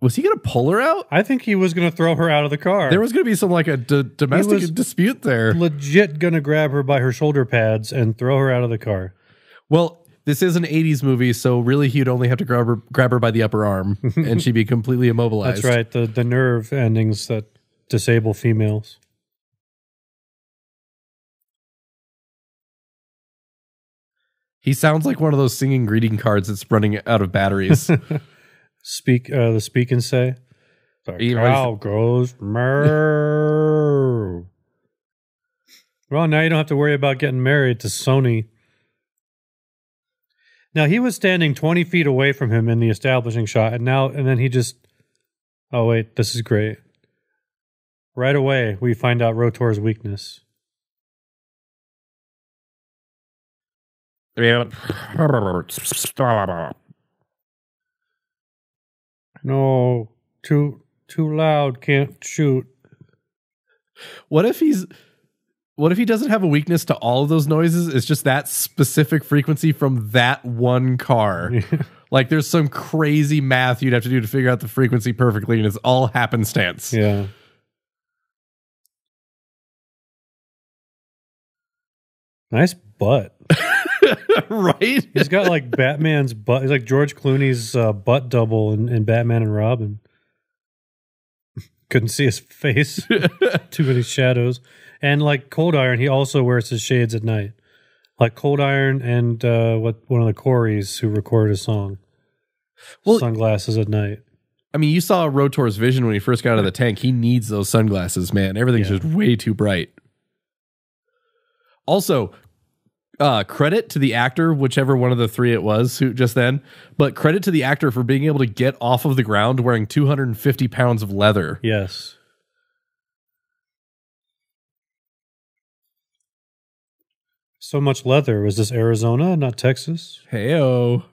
Was he going to pull her out? I think he was going to throw her out of the car. There was going to be some like a domestic dispute there. Legit going to grab her by her shoulder pads and throw her out of the car. Well, this is an 80s movie, so really he'd only have to grab her by the upper arm and she'd be completely immobilized. That's right, the nerve endings that disable females. He sounds like one of those singing greeting cards that's running out of batteries. The speak and say. The cow goes moo. Well, now you don't have to worry about getting married to Sony. Now he was standing 20 feet away from him in the establishing shot, and then he just. Oh wait, this is great. Right away, we find out ROTOR's weakness. No, too loud, can't shoot. What if he doesn't have a weakness to all of those noises? It's just that specific frequency from that one car. Like there's some crazy math you'd have to do to figure out the frequency perfectly, and it's all happenstance. Yeah. Nice butt. Right? He's got like Batman's butt. He's like George Clooney's butt double in Batman and Robin. Couldn't see his face. Too many shadows. And like Cold Iron, he also wears his shades at night. Like Cold Iron and one of the Corys who recorded a song. Well, sunglasses at night. I mean, you saw ROTOR's vision when he first got out of the tank. He needs those sunglasses, man. Everything's just way too bright. Also, credit to the actor, whichever one of the three it was who just then, but credit to the actor for being able to get off of the ground wearing 250 pounds of leather. Yes. So much leather. Was this Arizona, not Texas? Hey-o.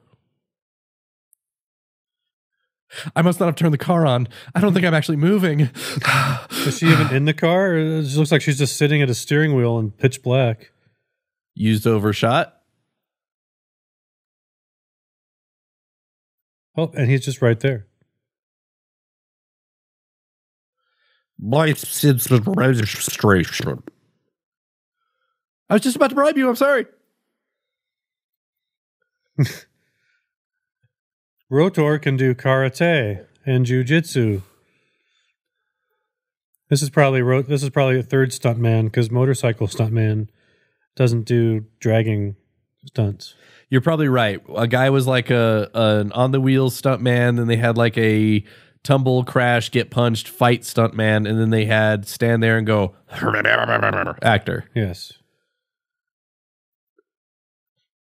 I must not have turned the car on. I don't think I'm actually moving. Is she even in the car? It just looks like she's just sitting at a steering wheel in pitch black. Used overshot. Oh, and he's just right there. Registration. I was just about to bribe you. I'm sorry. R.O.T.O.R can do karate and jujitsu. This is probably a third stuntman because motorcycle stuntman doesn't do dragging stunts. You're probably right. A guy was like an on the wheels stuntman, then they had like a tumble, crash, get punched, fight stuntman, and then they had stand there and go actor. Yes.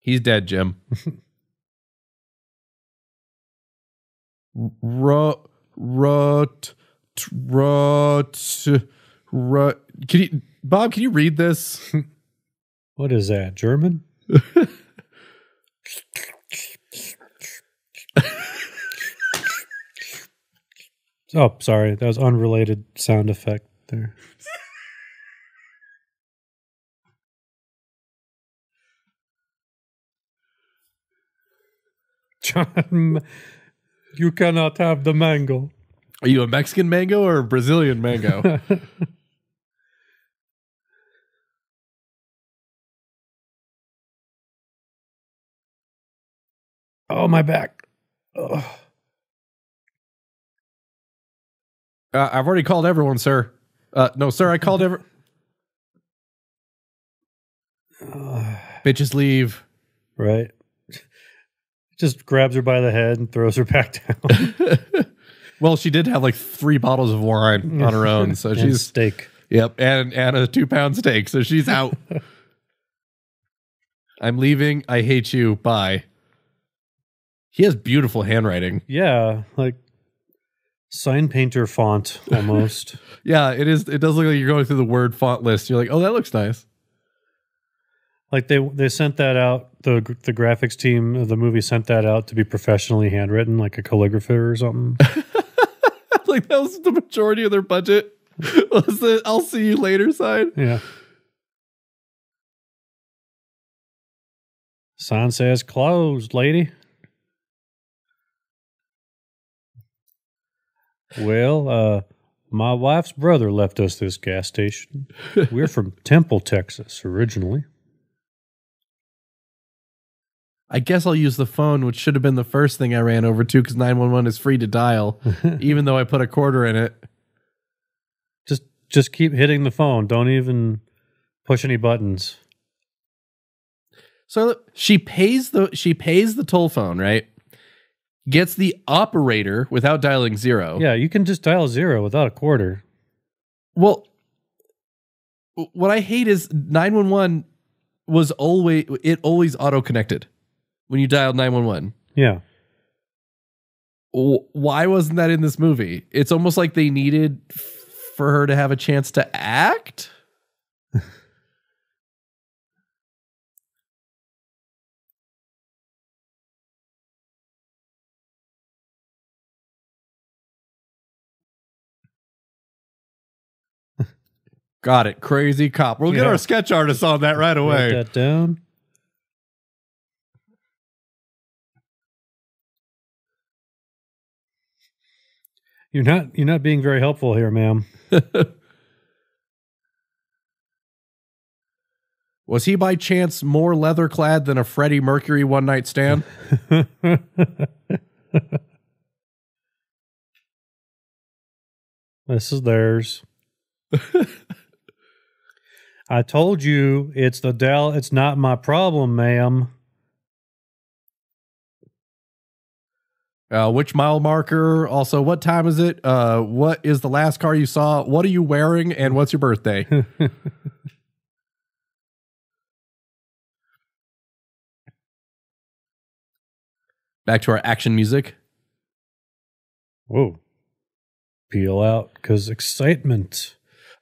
He's dead, Jim. Bob, can you read this? What is that? German? Oh, sorry. That was unrelated sound effect there. John, you cannot have the mango. Are you a Mexican mango or a Brazilian mango? Oh, my back. I've already called everyone, sir. No, sir, I called Bitches leave. Right. Just grabs her by the head and throws her back down. Well, she did have like 3 bottles of wine on her own, so she's steak. Yep, and a 2-pound steak, so she's out. I'm leaving. I hate you. Bye. He has beautiful handwriting. Yeah, like sign painter font almost. Yeah, it is. It does look like you're going through the word font list. You're like, oh, that looks nice. Like they sent that out. The graphics team of the movie sent that out to be professionally handwritten, like a calligrapher or something. Like that was the majority of their budget. Was the "I'll see you later" sign? Yeah. Sign says closed, lady. Well, my wife's brother left us this gas station. We're from Temple, Texas, originally. I guess I'll use the phone, which should have been the first thing I ran over to because 911 is free to dial, even though I put a quarter in it. Just keep hitting the phone. Don't even push any buttons. So she pays the toll phone, right? Gets the operator without dialing 0. Yeah, you can just dial 0 without a quarter. Well, what I hate is 911 was always auto-connected when you dialed 911. Yeah. Why wasn't that in this movie? It's almost like they needed for her to have a chance to act. Got it. Crazy cop. We'll get our sketch artist on that right away. Write that down. You're not being very helpful here, ma'am. Was he by chance more leather clad than a Freddie Mercury one night stand? This is theirs. I told you it's the Dell. It's not my problem, ma'am. Which mile marker? Also, what time is it? What is the last car you saw? What are you wearing? And what's your birthday? Back to our action music. Whoa. Peel out, because excitement.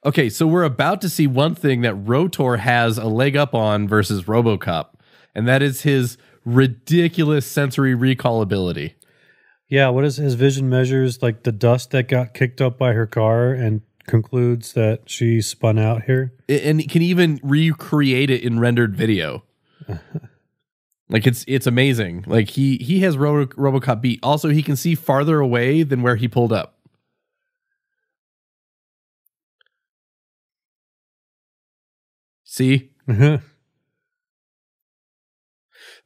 Okay, so we're about to see one thing that ROTOR has a leg up on versus Robocop, and that is his ridiculous sensory recall ability. Yeah, what is his vision measures like the dust that got kicked up by her car and concludes that she spun out here? And he can even recreate it in rendered video. Like it's amazing. Like he has Robocop beat. Also, he can see farther away than where he pulled up. See?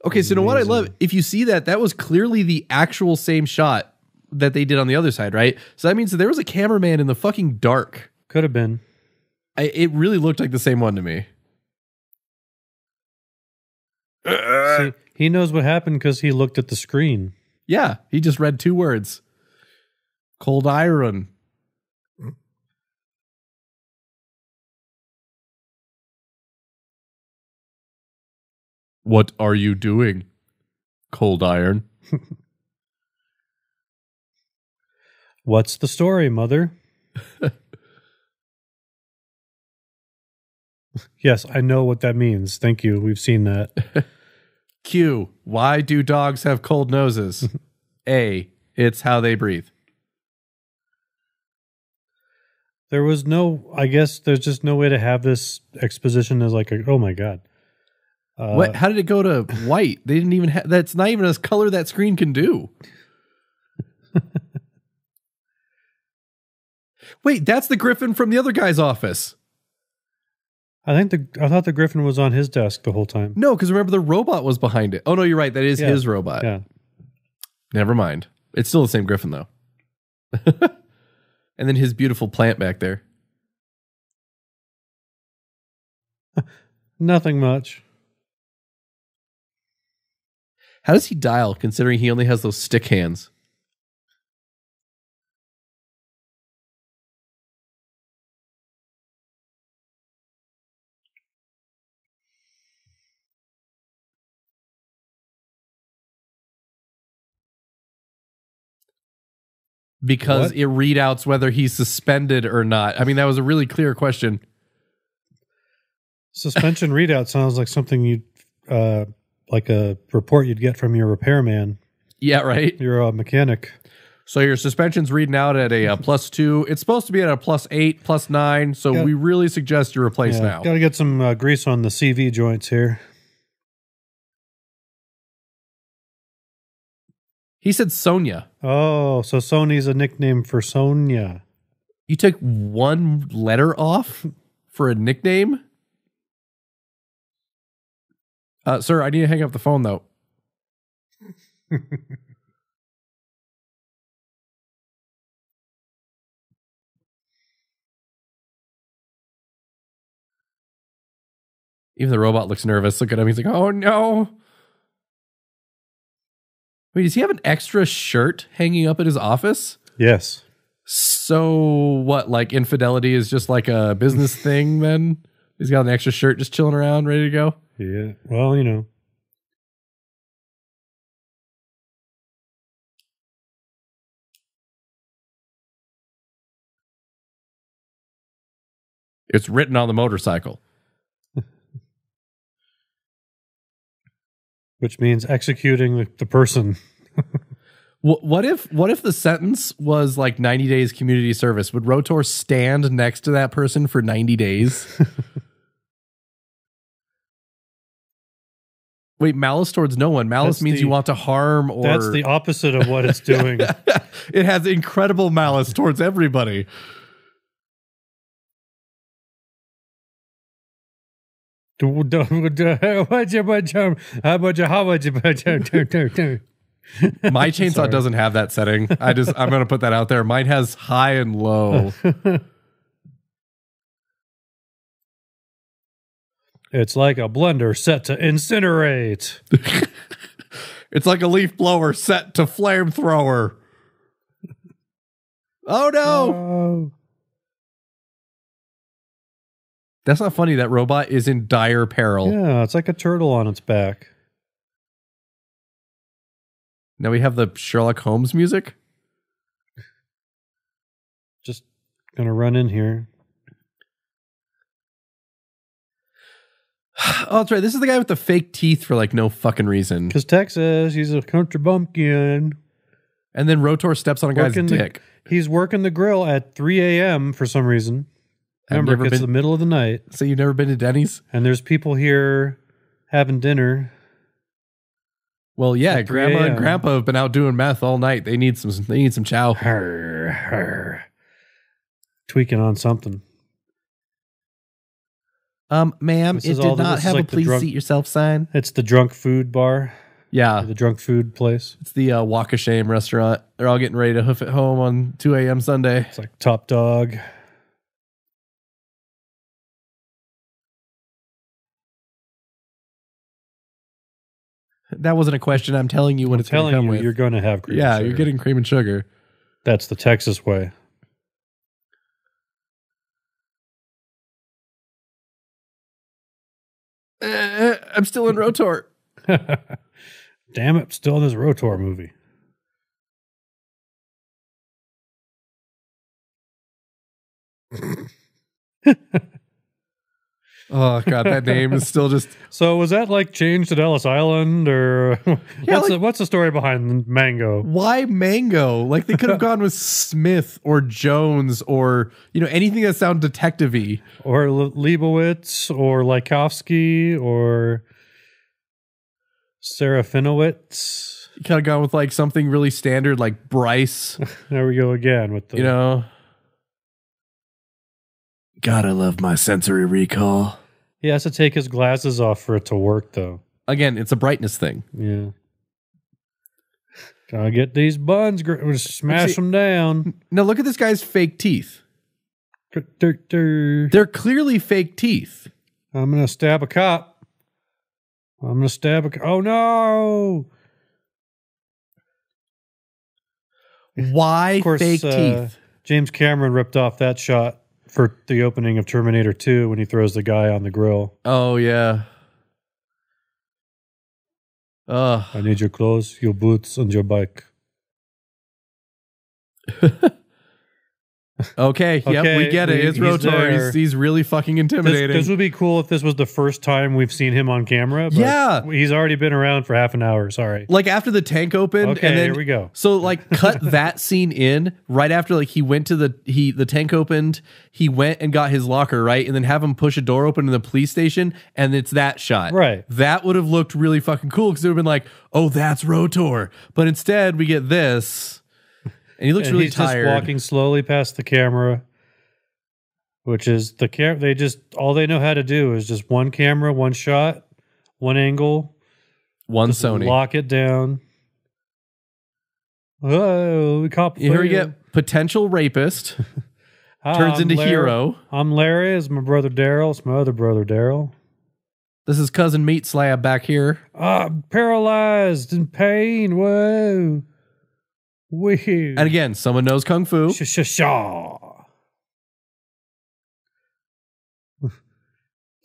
Okay, so you know what I love? If you see that was clearly the actual same shot that they did on the other side, right? So that means that there was a cameraman in the fucking dark. Could have been. It really looked like the same one to me. See, he knows what happened because he looked at the screen. Yeah, he just read 2 words. Cold iron. What are you doing? Cold iron. What's the story, mother? Yes, I know what that means. Thank you. We've seen that. Q. Why do dogs have cold noses? A. It's how they breathe. There was no, I guess there's just no way to have this exposition as like, oh my God. What? How did it go to white? They didn't even have, that's not even a color that screen can do. Wait, that's the Griffin from the other guy's office. I thought the Griffin was on his desk the whole time. No, because remember the robot was behind it. Oh no, you're right. That is his robot. Yeah. Never mind. It's still the same Griffin though. And then his beautiful plant back there. Nothing much. How does he dial considering he only has those stick hands? Because it readouts whether he's suspended or not. I mean, that was a really clear question. Suspension readout sounds like something you'd, like a report you'd get from your repairman. Yeah, right. You're a mechanic. So your suspension's reading out at a +2. It's supposed to be at a +8, +9. So we really suggest you replace now. Got to get some grease on the CV joints here. He said Sonia. Oh, so Sony's a nickname for Sonia. You took 1 letter off for a nickname? Sir, I need to hang up the phone, though. Even the robot looks nervous. Look at him. He's like, oh, no. Wait, does he have an extra shirt hanging up at his office? Yes. So what, like infidelity is just like a business thing then? He's got an extra shirt just chilling around, ready to go? Yeah. Well, you know. It's written on the motorcycle. Which means executing the person. What if the sentence was like 90 days community service? Would ROTOR stand next to that person for 90 days? Wait, malice towards no one. Malice means you want to harm or... That's the opposite of what it's doing. It has incredible malice towards everybody. My chainsaw Sorry. doesn't have that setting. I'm going to put that out there. Mine has high and low. It's like a blender set to incinerate. It's like a leaf blower set to flamethrower. Oh no! Oh. That's not funny. That robot is in dire peril. Yeah, it's like a turtle on its back. Now we have the Sherlock Holmes music. Just gonna run in here. Oh, that's right. This is the guy with the fake teeth for like no fucking reason. Because Texas, he's a country bumpkin. And then ROTOR steps on a guy's dick. He's working the grill at 3 a.m. for some reason. Remember, it's the middle of the night. So you've never been to Denny's? And there's people here having dinner. Well, yeah, Grandma and Grandpa have been out doing meth all night. They need some chow. Tweaking on something. Ma'am, it did not have a please seat yourself sign. It's the drunk food bar. Yeah. The drunk food place. It's the Walk of Shame restaurant. They're all getting ready to hoof it home on 2 a.m. Sunday. It's like Top Dog. That wasn't a question. I'm telling you what it's going to come with. You're going to have cream and sugar. You're getting cream and sugar. That's the Texas way. I'm still in ROTOR. Damn it, still in this ROTOR movie. Oh god, that name is still just. So was that like changed at Ellis Island, or what's the story behind Mango? Why Mango? Like they could have gone with Smith or Jones or anything that sounds detective-y. Or Leibowitz or Lykovsky or Serafinowicz. You could have gone with like something really standard like Bryce. There we go again with the Gotta love my sensory recall. He has to take his glasses off for it to work, though. Again, it's a brightness thing. Yeah. Gotta get these buns, smash them down. Now look at this guy's fake teeth. They're clearly fake teeth. I'm gonna stab a cop. Oh no! Why fake teeth? James Cameron ripped off that shot for the opening of Terminator 2 when he throws the guy on the grill. Oh, yeah. I need your clothes, your boots, and your bike. Okay, yep, we get it. It's ROTOR. He's really fucking intimidating. This would be cool if this was the first time we've seen him on camera. But yeah. He's already been around for half an hour, sorry. Like after the tank opened. Okay, and then, here we go. So like cut that scene in right after like he went to the tank opened, he went and got his locker, right? And then have him push a door open in the police station and it's that shot. Right. That would have looked really fucking cool because it would have been like, oh, that's ROTOR. But instead we get this. And he looks really tired. He's just walking slowly past the camera. Which is the camera. All they know how to do is just one camera, one shot, one angle, one Sony. Lock it down. Oh, we cop. Here we get potential rapist turns into hero. I'm Larry. It's my brother Daryl. It's my other brother Daryl. This is cousin Meat Slab back here. I'm paralyzed in pain. Whoa. Weird. And again, someone knows kung fu. Sha.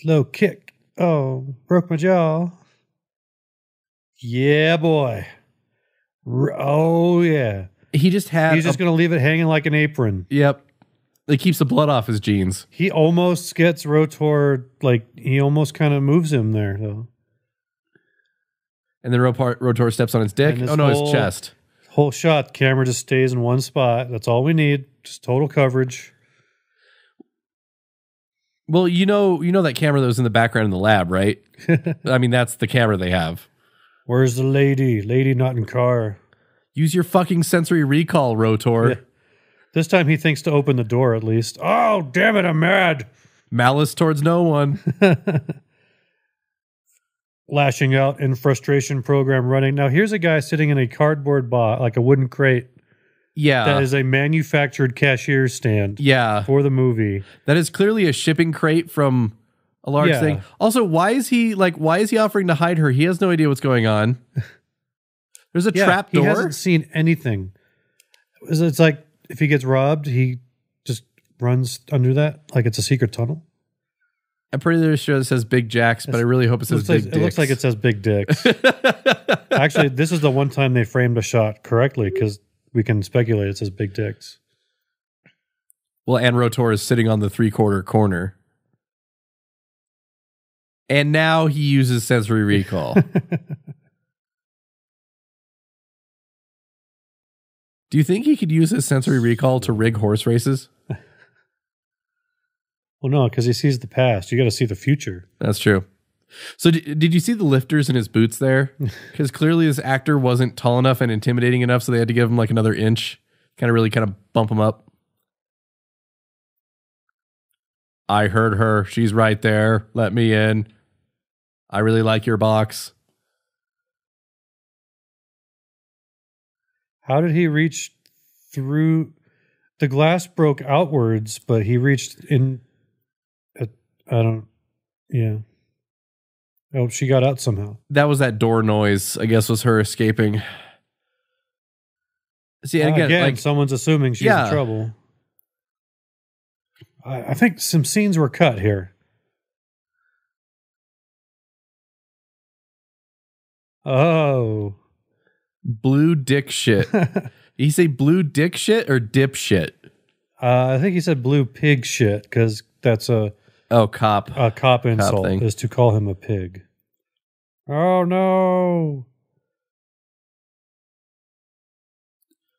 Low kick. Oh, broke my jaw. Yeah, boy. Oh, yeah. He's just going to leave it hanging like an apron. Yep. It keeps the blood off his jeans. He almost gets ROTOR, he almost kind of moves him there, though. And then ROTOR steps on his dick. Oh, no, his chest. Whole shot, camera just stays in one spot. That's all we need. Just total coverage. Well, you know that camera that was in the background in the lab, right? I mean, that's the camera they have. Where's the lady? Lady not in car. Use your fucking sensory recall, ROTOR. Yeah. This time he thinks to open the door at least. Oh, damn it, I'm mad. Malice towards no one. lashing out in frustration, program running. Now here's a guy sitting in a cardboard box, like a wooden crate. Yeah. That is a manufactured cashier stand. Yeah. For the movie. That is clearly a shipping crate from a large thing. Also, why is he offering to hide her? He has no idea what's going on. There's a trap door. He hasn't seen anything. It's like if he gets robbed, he just runs under that like it's a secret tunnel. I'm pretty sure it says Big Jacks, but I really hope it says Big Dicks. It looks like it says Big Dicks. Actually, this is the one time they framed a shot correctly because we can speculate it says Big Dicks. Well, and ROTOR is sitting on the 3/4 corner. And now he uses sensory recall. Do you think he could use his sensory recall to rig horse races? Well, no, because he sees the past. You got to see the future. That's true. So did you see the lifters in his boots there? Because clearly this actor wasn't tall enough and intimidating enough, so they had to give him like another inch. Really bump him up. I heard her. She's right there. Let me in. I really like your box. How did he reach through? The glass broke outwards, but he reached in. Yeah. Oh, she got out somehow. That was that door noise, I guess, was her escaping. See, again like, someone's assuming she's in trouble. I think some scenes were cut here. Oh. Blue dick shit. Did he say blue dick shit or dip shit? I think he said blue pig shit because that's a cop. A cop insult thing. Is to call him a pig. Oh no.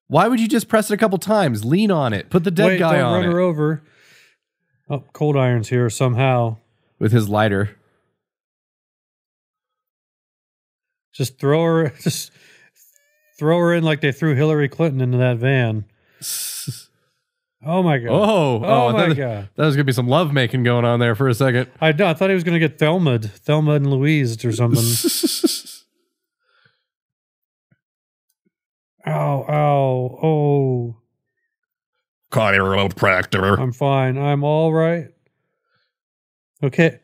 Why would you just press it a couple times? Lean on it. Put the dead guy on it. Run her over. Oh, Cold Iron's here somehow. With his lighter. Just throw her in like they threw Hillary Clinton into that van. Oh my god! Oh my god! That was gonna be some love making going on there for a second. I thought he was gonna get Thelma and Louise or something. Ow! Oh! Chiropractor. I'm fine. I'm all right. Okay,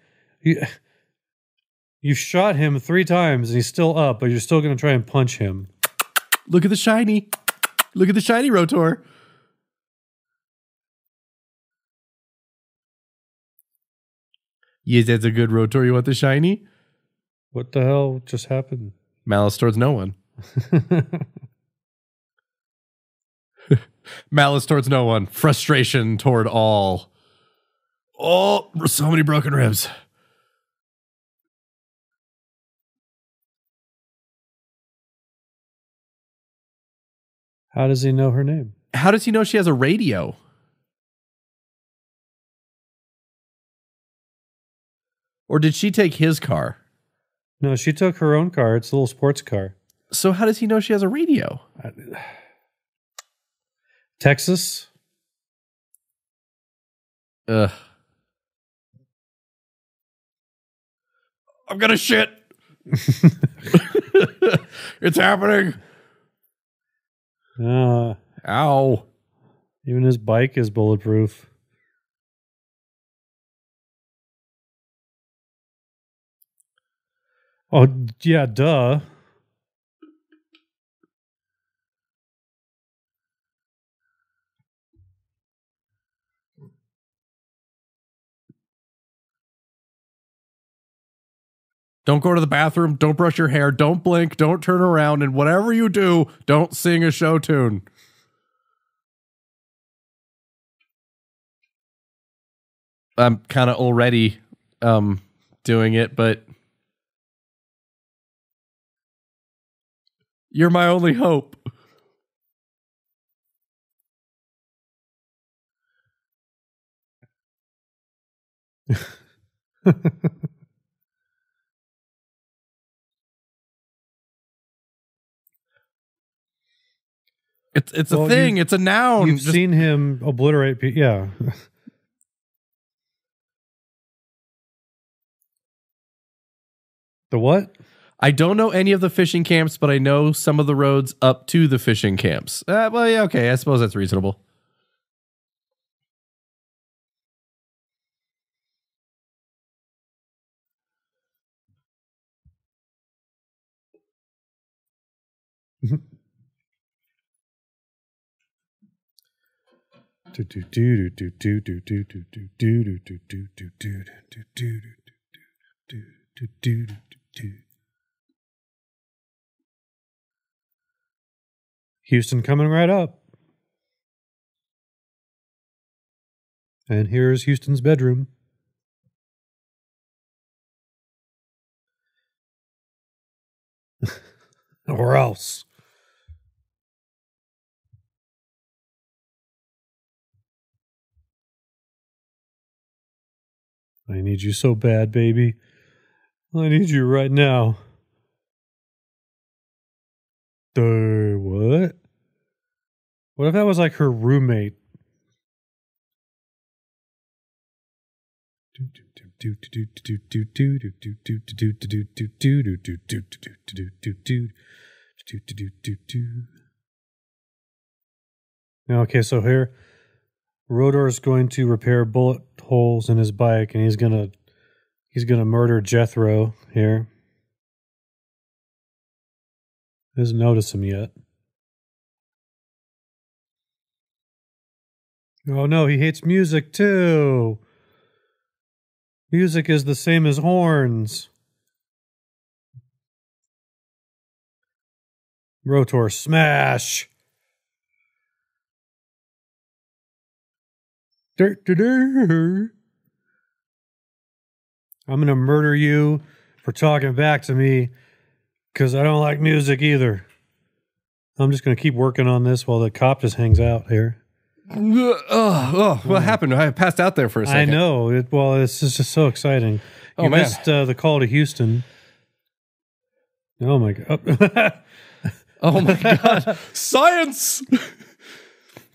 you shot him 3 times and he's still up, but you're still gonna try and punch him. Look at the shiny. Look at the shiny ROTOR. Yes, that's a good ROTOR. You want the shiny? What the hell just happened? Malice towards no one. Malice towards no one. Frustration toward all. Oh, so many broken ribs. How does he know her name? How does he know she has a radio? Or did she take his car? No, she took her own car. It's a little sports car. So how does he know she has a radio? Texas? Ugh. I'm gonna shit. It's happening. Ow. Even his bike is bulletproof. Oh, yeah, duh. Don't go to the bathroom. Don't brush your hair. Don't blink. Don't turn around. And whatever you do, don't sing a show tune. I'm kind of already doing it, but you're my only hope. It's a thing. It's a noun. You've seen him obliterate people. Yeah. The what? I don't know any of the fishing camps, but I know some of the roads up to the fishing camps. Well, yeah, okay. I suppose that's reasonable. Houston coming right up. And here's Houston's bedroom. Or else. I need you so bad, baby. I need you right now. What? What if that was like her roommate? Okay, so here ROTOR is going to repair bullet holes in his bike, and he's gonna murder Jethro here. Doesn't notice him yet. Oh no, he hates music too. Music is the same as horns. ROTOR smash. I'm gonna murder you for talking back to me because I don't like music either. I'm just gonna keep working on this while the cop just hangs out here. What happened? I passed out there for a second. I know. It's just so exciting. You missed the call to Houston. Oh my god. Oh my god. Science!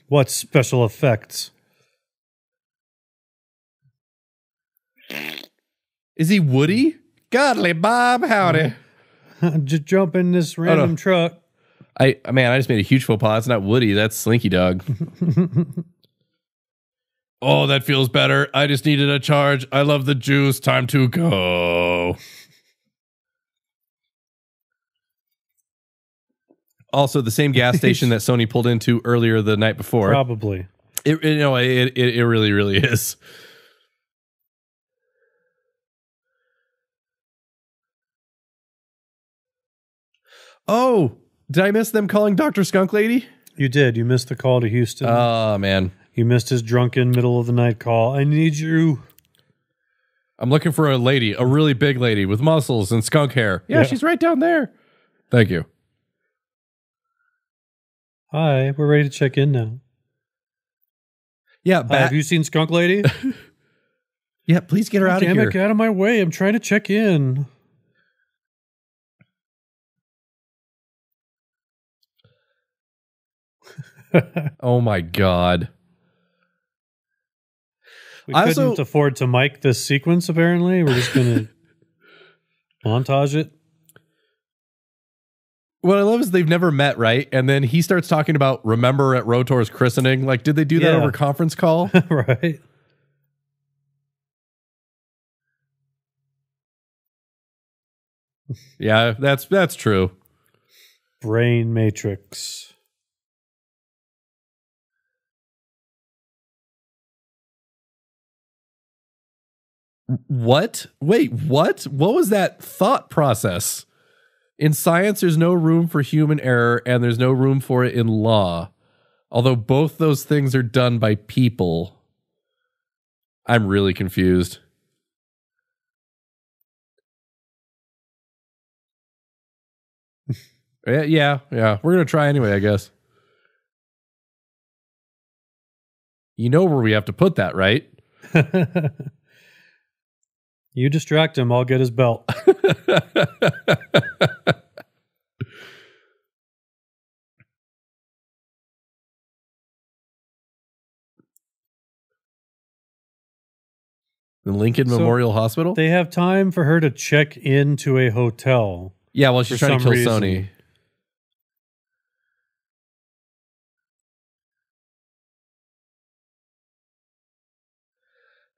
What special effects? Is he Woody? Godly Bob, howdy. Just jump in this random truck. I just made a huge faux pas. It's not Woody. That's Slinky Dog. Oh, that feels better. I just needed a charge. I love the juice. Time to go. Also, the same gas station that Sony pulled into earlier the night before. Probably. It really, really is. Oh, did I miss them calling Dr. Skunk Lady? You did. You missed the call to Houston. Oh, man. You missed his drunken middle of the night call. I need you. I'm looking for a lady, a really big lady with muscles and skunk hair. Yeah, she's right down there. Thank you. Hi, we're ready to check in now. Yeah, have you seen Skunk Lady? Yeah, please get her out of here. Get out of my way. I'm trying to check in. Oh my god. We couldn't afford to mic this sequence, apparently. We're just going to montage it. What I love is they've never met, right? And then he starts talking about remember at ROTOR's christening. Like, did they do that over conference call? Right. Yeah, that's true. Brain Matrix. What? Wait, what? What was that thought process? In science, there's no room for human error, and there's no room for it in law. Although both those things are done by people. I'm really confused. Yeah. We're going to try anyway, I guess. You know where we have to put that, right? You distract him, I'll get his belt. The Lincoln Memorial Hospital? They have time for her to check into a hotel. Yeah, well, she's trying to kill Sony.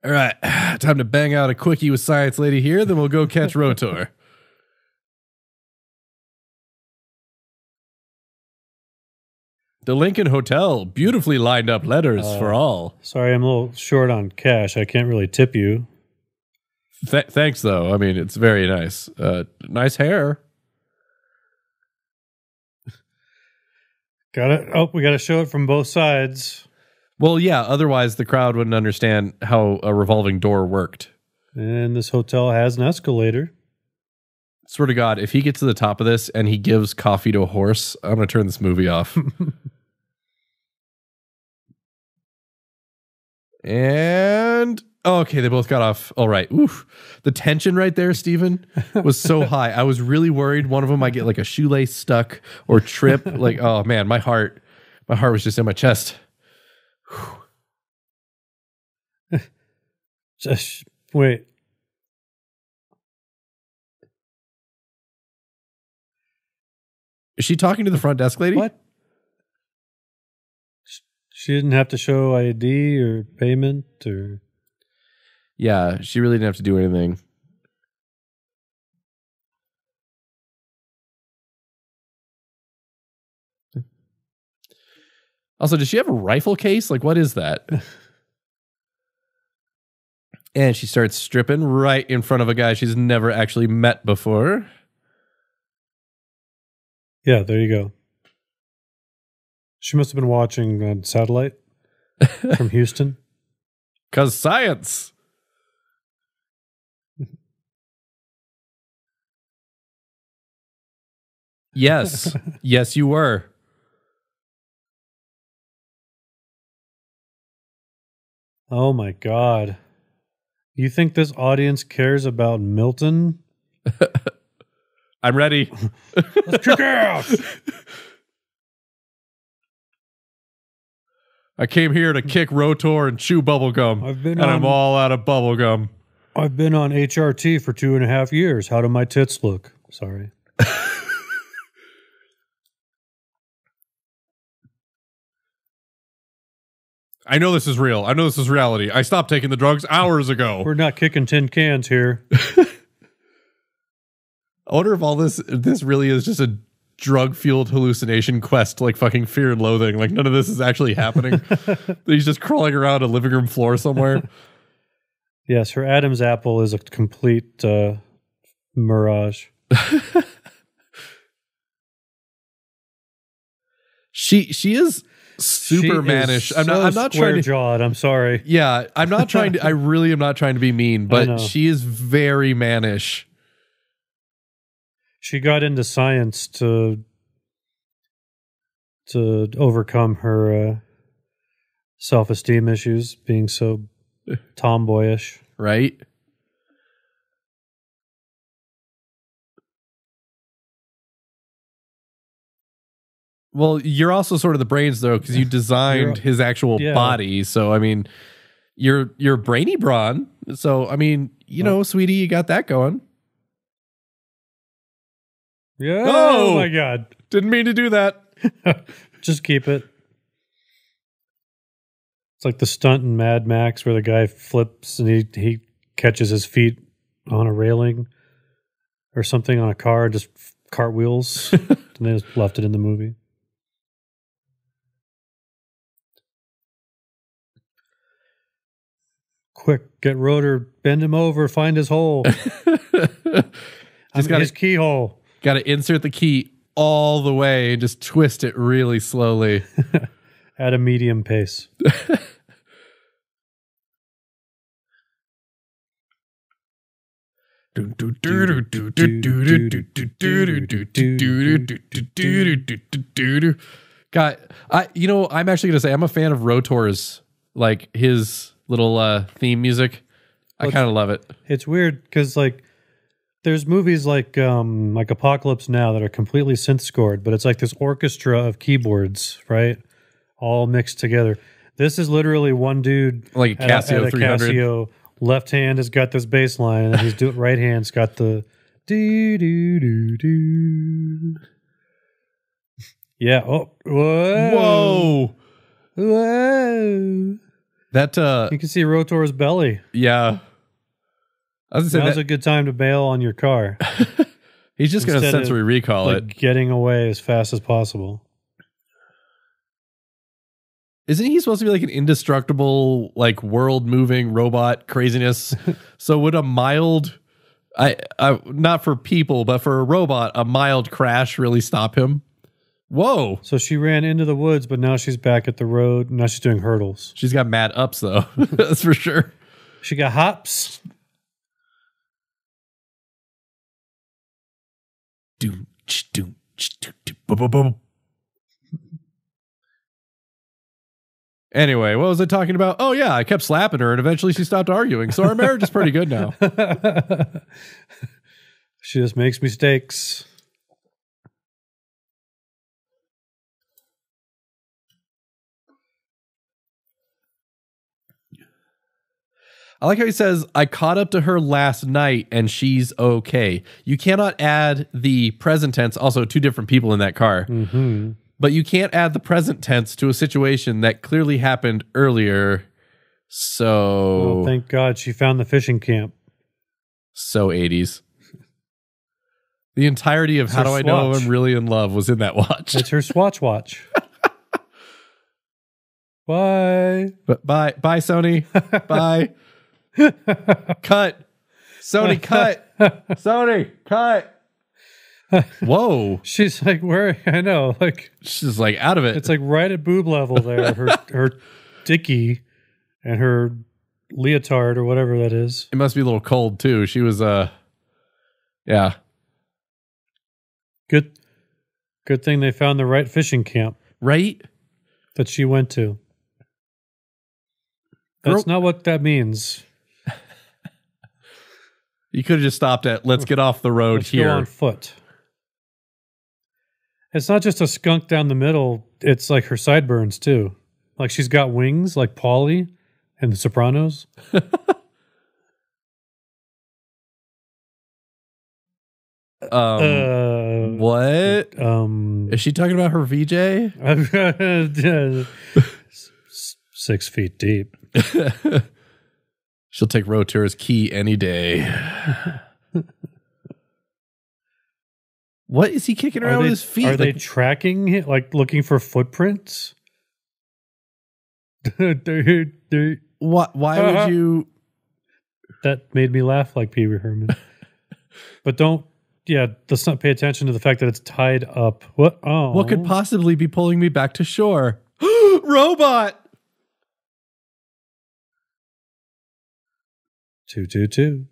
All right, time to bang out a quickie with Science Lady here, then we'll go catch ROTOR. The Lincoln Hotel, beautifully lined up letters for all. Sorry, I'm a little short on cash. I can't really tip you. Thanks, though. I mean, it's very nice. Nice hair. Got it. Oh, we got to show it from both sides. Well, yeah, otherwise the crowd wouldn't understand how a revolving door worked. And this hotel has an escalator. Swear to God, if he gets to the top of this and he gives coffee to a horse, I'm going to turn this movie off. And okay, they both got off. All right. Oof. The tension right there, Steven, was so high. I was really worried one of them might get like a shoelace stuck or trip. Like, oh man, my heart was just in my chest. Just wait. Is she talking to the front desk lady? What? She didn't have to show ID or payment or... Yeah, she really didn't have to do anything. Also, does she have a rifle case? Like, what is that? And she starts stripping right in front of a guy she's never actually met before. Yeah, there you go. She must have been watching on satellite from Houston. 'Cause science. Yes. Yes, you were. Oh my God. You think this audience cares about Milton? I'm ready. Let's kick ass! I came here to kick ROTOR and chew bubblegum. I'm all out of bubblegum. I've been on HRT for 2.5 years. How do my tits look? Sorry. I know this is real. I know this is reality. I stopped taking the drugs hours ago. We're not kicking tin cans here. I wonder if all this really is just a drug-fueled hallucination quest, like fucking Fear and Loathing. Like none of this is actually happening. He's just crawling around a living room floor somewhere. Yes, her Adam's apple is a complete mirage. She is super mannish. I'm not trying to jawed. I'm sorry. Yeah, I'm not trying to. I really am not trying to be mean, but she is very mannish. She got into science to overcome her self-esteem issues, being so tomboyish, right? Well, you're also sort of the brains, though, because you designed his actual body. So, I mean, you're brainy brawn. So, I mean, you know, sweetie, you got that going. Yeah. Oh my God. Didn't mean to do that. Just keep it. It's like the stunt in Mad Max where the guy flips and he catches his feet on a railing or something on a car and just cartwheels. And they just left it in the movie. Quick, get ROTOR, bend him over, find his hole. His keyhole. Got to insert the key all the way and just twist it really slowly. At a medium pace. God, I'm actually gonna say I'm a fan of ROTOR's, like his little theme music. I kind of love it. It's weird because like there's movies like Apocalypse Now that are completely synth scored, but it's like this orchestra of keyboards, right? All mixed together. This is literally one dude like a Casio 300. Casio left hand has got this bass line, and his right hand's got the do do do do. Yeah. Oh, whoa, whoa. That You can see ROTOR's belly. Yeah. I was gonna say Now's a good time to bail on your car. He's just going to sensory recall it. Getting away as fast as possible. Isn't he supposed to be like an indestructible, like world-moving robot craziness? So would a mild, not for people, but for a robot, a mild crash really stop him? Whoa. So she ran into the woods, but now she's back at the road. Now she's doing hurdles. She's got mad ups, though. That's for sure. She got hops. Anyway, what was I talking about? Oh, yeah, I kept slapping her, and eventually she stopped arguing. So our marriage is pretty good now. She just makes mistakes. I like how he says, I caught up to her last night and she's okay. You cannot add the present tense, also two different people in that car. Mm-hmm. But you can't add the present tense to a situation that clearly happened earlier. So... Oh, thank God she found the fishing camp. So 80s. The entirety of How Do I Know I'm Really in Love was in that watch. It's her Swatch watch. Bye. Bye, Sony. Bye. Cut. Sony, cut. Sony, cut. Whoa. She's like, where? I know. Like, she's like out of it. It's like right at boob level there. Her dicky and her leotard or whatever that is. It must be a little cold too. She was yeah. Good thing they found the right fishing camp. Right? That she went to. That's not what that means. You could have just stopped at, let's get off the road here. Go on foot. It's not just a skunk down the middle. It's like her sideburns, too. Like she's got wings, like Paulie in The Sopranos. What? Is she talking about her VJ? 6 feet deep. She'll take ROTOR's key any day. What is he kicking around with his feet? Are they tracking it, like looking for footprints? Why would you? That made me laugh like Pee Wee Herman. But let's not pay attention to the fact that it's tied up. What? Oh, what could possibly be pulling me back to shore? Robot. 222.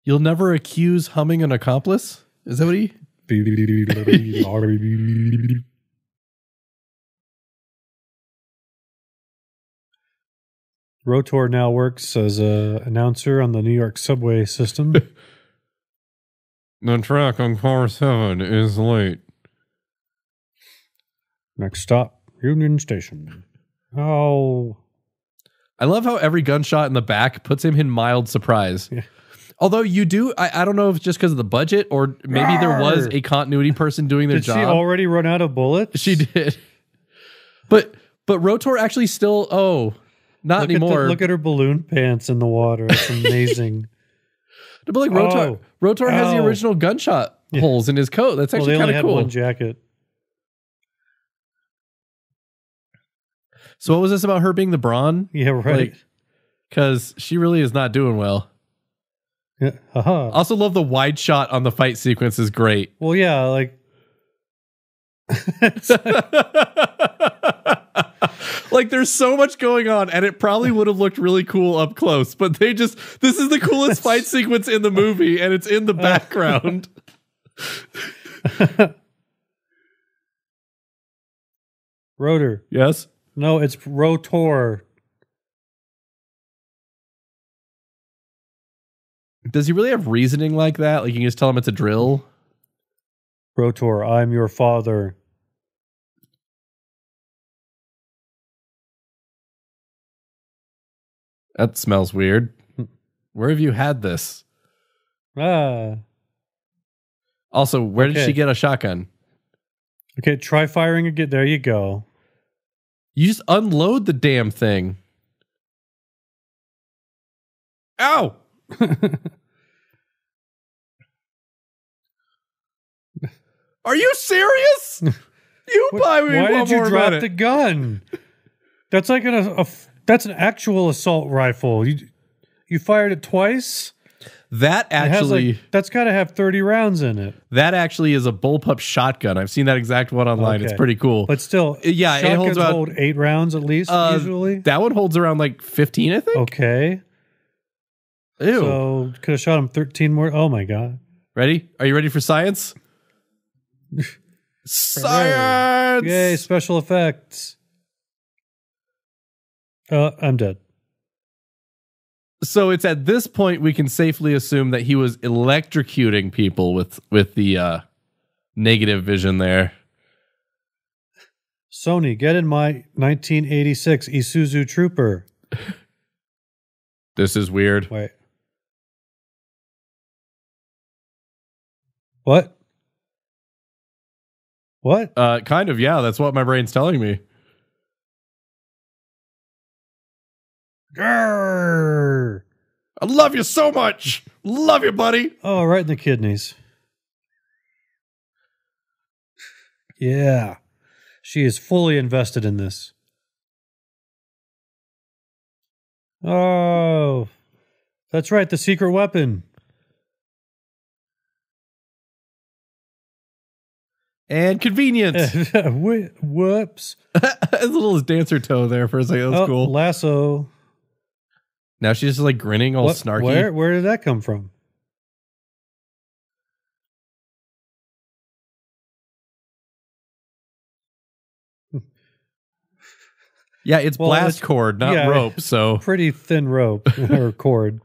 You'll never accuse humming an accomplice? Is that what he? ROTOR now works as an announcer on the New York subway system. The track on car 7 is late. Next stop, Union Station. Oh. I love how every gunshot in the back puts him in mild surprise. Yeah. Although you do, I don't know if it's just because of the budget or maybe there was a continuity person doing their job. Did she already run out of bullets? She did. But ROTOR actually still, not anymore. Look at her balloon pants in the water. It's amazing. But like ROTOR has the original gunshot holes in his coat. That's actually kind of cool. They only had one jacket. So what was this about her being the brawn? Yeah, right. Because she really is not doing well. Yeah. Also love the wide shot on the fight sequence is great. Well, yeah, like... like there's so much going on and it probably would have looked really cool up close, but this is the coolest fight sequence in the movie and it's in the background. Rotor. Yes? No, it's ROTOR. Does he really have reasoning like that? Like you can just tell him it's a drill? ROTOR, I'm your father. That smells weird. Where have you had this? Also, where did she get a shotgun? Okay, try firing again. There you go. You just unload the damn thing. Ow! Are you serious? You buy me Why one did you more drop minute. the gun? That's like that's an actual assault rifle. You fired it twice? That actually, that's got to have 30 rounds in it. that actually is a bullpup shotgun. I've seen that exact one online. Okay. It's pretty cool. But still, yeah, it holds about hold 8 rounds at least, usually. That one holds around like 15, I think. Okay. Ew. So could have shot him 13 more. Oh my god. Ready? Are you ready for science? Science! Yay, special effects. I'm dead. So it's at this point we can safely assume that he was electrocuting people with the negative vision there. Sony, get in my 1986 Isuzu Trooper. This is weird. Wait. What? What? Kind of, yeah. That's what my brain's telling me. Grrr. I love you so much. Love you, buddy. Oh, right in the kidneys. Yeah. She is fully invested in this. Oh, that's right. The secret weapon. And convenience. Whoops. A little dancer toe there for a second. That's cool. Lasso. Now she's just like grinning all snarky. Where did that come from? Yeah, it's blast cord, not rope. So pretty thin rope or cord.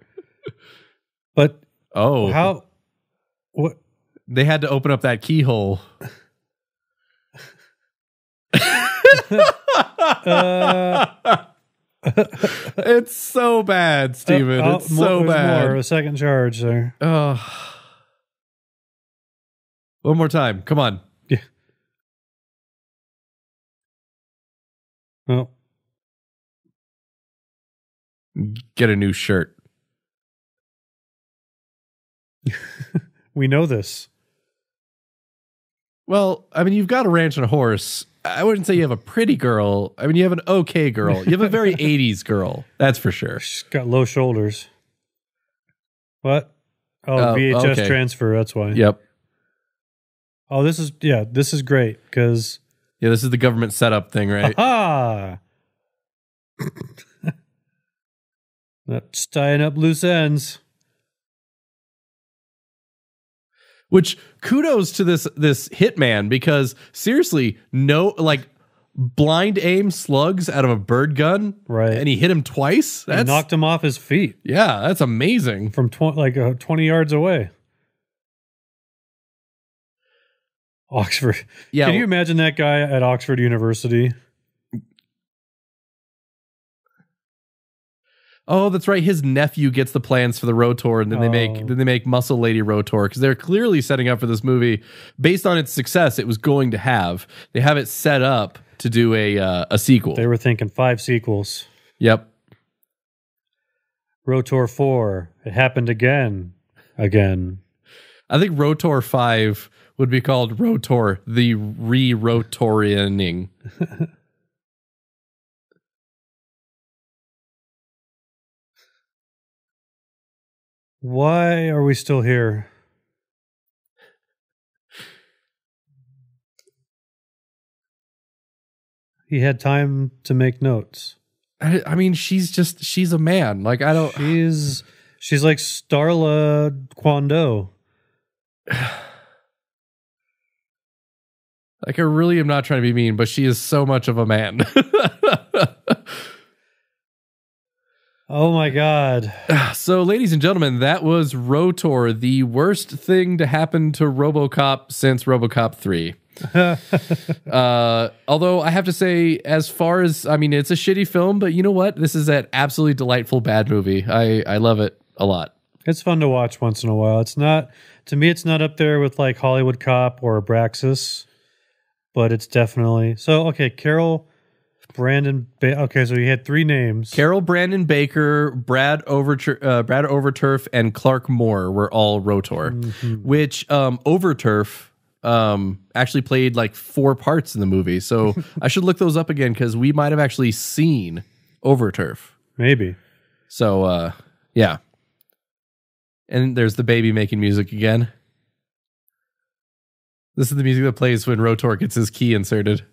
But how? What? They had to open up that keyhole. It's so bad, Steven. It's so bad. A second charge there. One more time. Come on. Yeah. Oh. Get a new shirt. We know this. Well, I mean, you've got a ranch and a horse. I wouldn't say you have a pretty girl. I mean, you have an okay girl. You have a very 80s girl. That's for sure. She's got low shoulders. What? Oh, VHS transfer. That's why. Yep. Oh, this is great because... Yeah, this is the government setup thing, right? Aha! That's tying up loose ends. Which kudos to this hitman, because seriously, no, like, blind aim slugs out of a bird gun, right? And he hit him twice. That knocked him off his feet. Yeah, that's amazing. From 20 yards away. Oxford. Yeah, can you imagine that guy at Oxford University? Oh, that's right. His nephew gets the plans for the ROTOR, and then they make Muscle Lady ROTOR, because they're clearly setting up for this movie based on its success it was going to have. They have it set up to do a sequel. They were thinking 5 sequels. Yep. ROTOR 4. It happened again. I think ROTOR 5 would be called ROTOR, the re-rotorianing. Why are we still here? He had time to make notes. I mean, she's a man. Like, I don't... She's like Starla Kwando. Like, I really am not trying to be mean, but she is so much of a man. Oh my God. So, ladies and gentlemen, that was ROTOR, the worst thing to happen to Robocop since Robocop 3. Although I have to say, as far as, I mean, it's a shitty film, but you know what? This is an absolutely delightful bad movie. I love it a lot. It's fun to watch once in a while. It's not, to me, it's not up there with like Hollywood Cop or Abraxas, but it's definitely, so, okay, Carol, Brandon, okay, so he had three names. Carol Brandon Baker, Brad Overturf, and Clark Moore were all ROTOR, which Overturf actually played like 4 parts in the movie. So I should look those up again because we might have actually seen Overturf. Maybe. So, yeah. And there's the baby making music again. This is the music that plays when ROTOR gets his key inserted.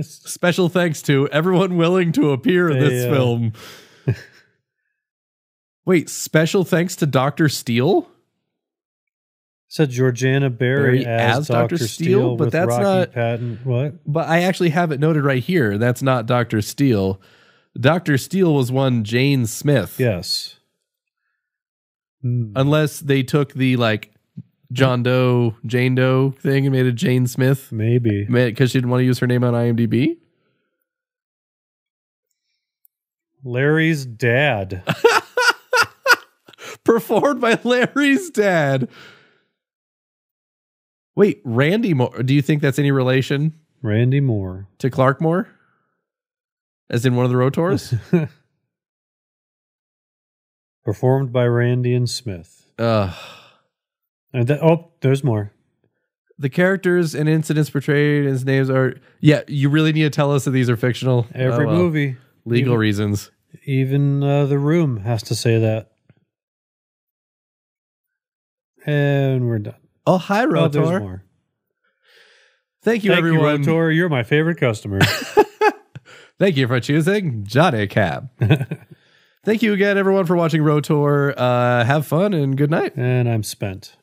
Special thanks to everyone willing to appear in this film. Wait, special thanks to Dr. Steele? Said Georgiana Barry as Dr. Steele, but that's Rocky not Patton. What? But I actually have it noted right here. That's not Dr. Steele. Dr. Steele was one Jane Smith. Yes. Unless they took the like John Doe, Jane Doe thing and made it Jane Smith. Maybe. Because she didn't want to use her name on IMDb. Larry's dad. Performed by Larry's dad. Wait, Randy Moore. Do you think that's any relation? Randy Moore. To Clark Moore? As in one of the ROTORs? Performed by Randy and Smith. And there's more. The characters and incidents portrayed as names are... Yeah, you really need to tell us that these are fictional. Every movie. Legal reasons. Even The Room has to say that. And we're done. Oh, hi, ROTOR. Oh, there's more. Thank you, everyone. Thank you, ROTOR. You're my favorite customer. Thank you for choosing Johnny Cab. Thank you again, everyone, for watching ROTOR. Have fun and good night. And I'm spent.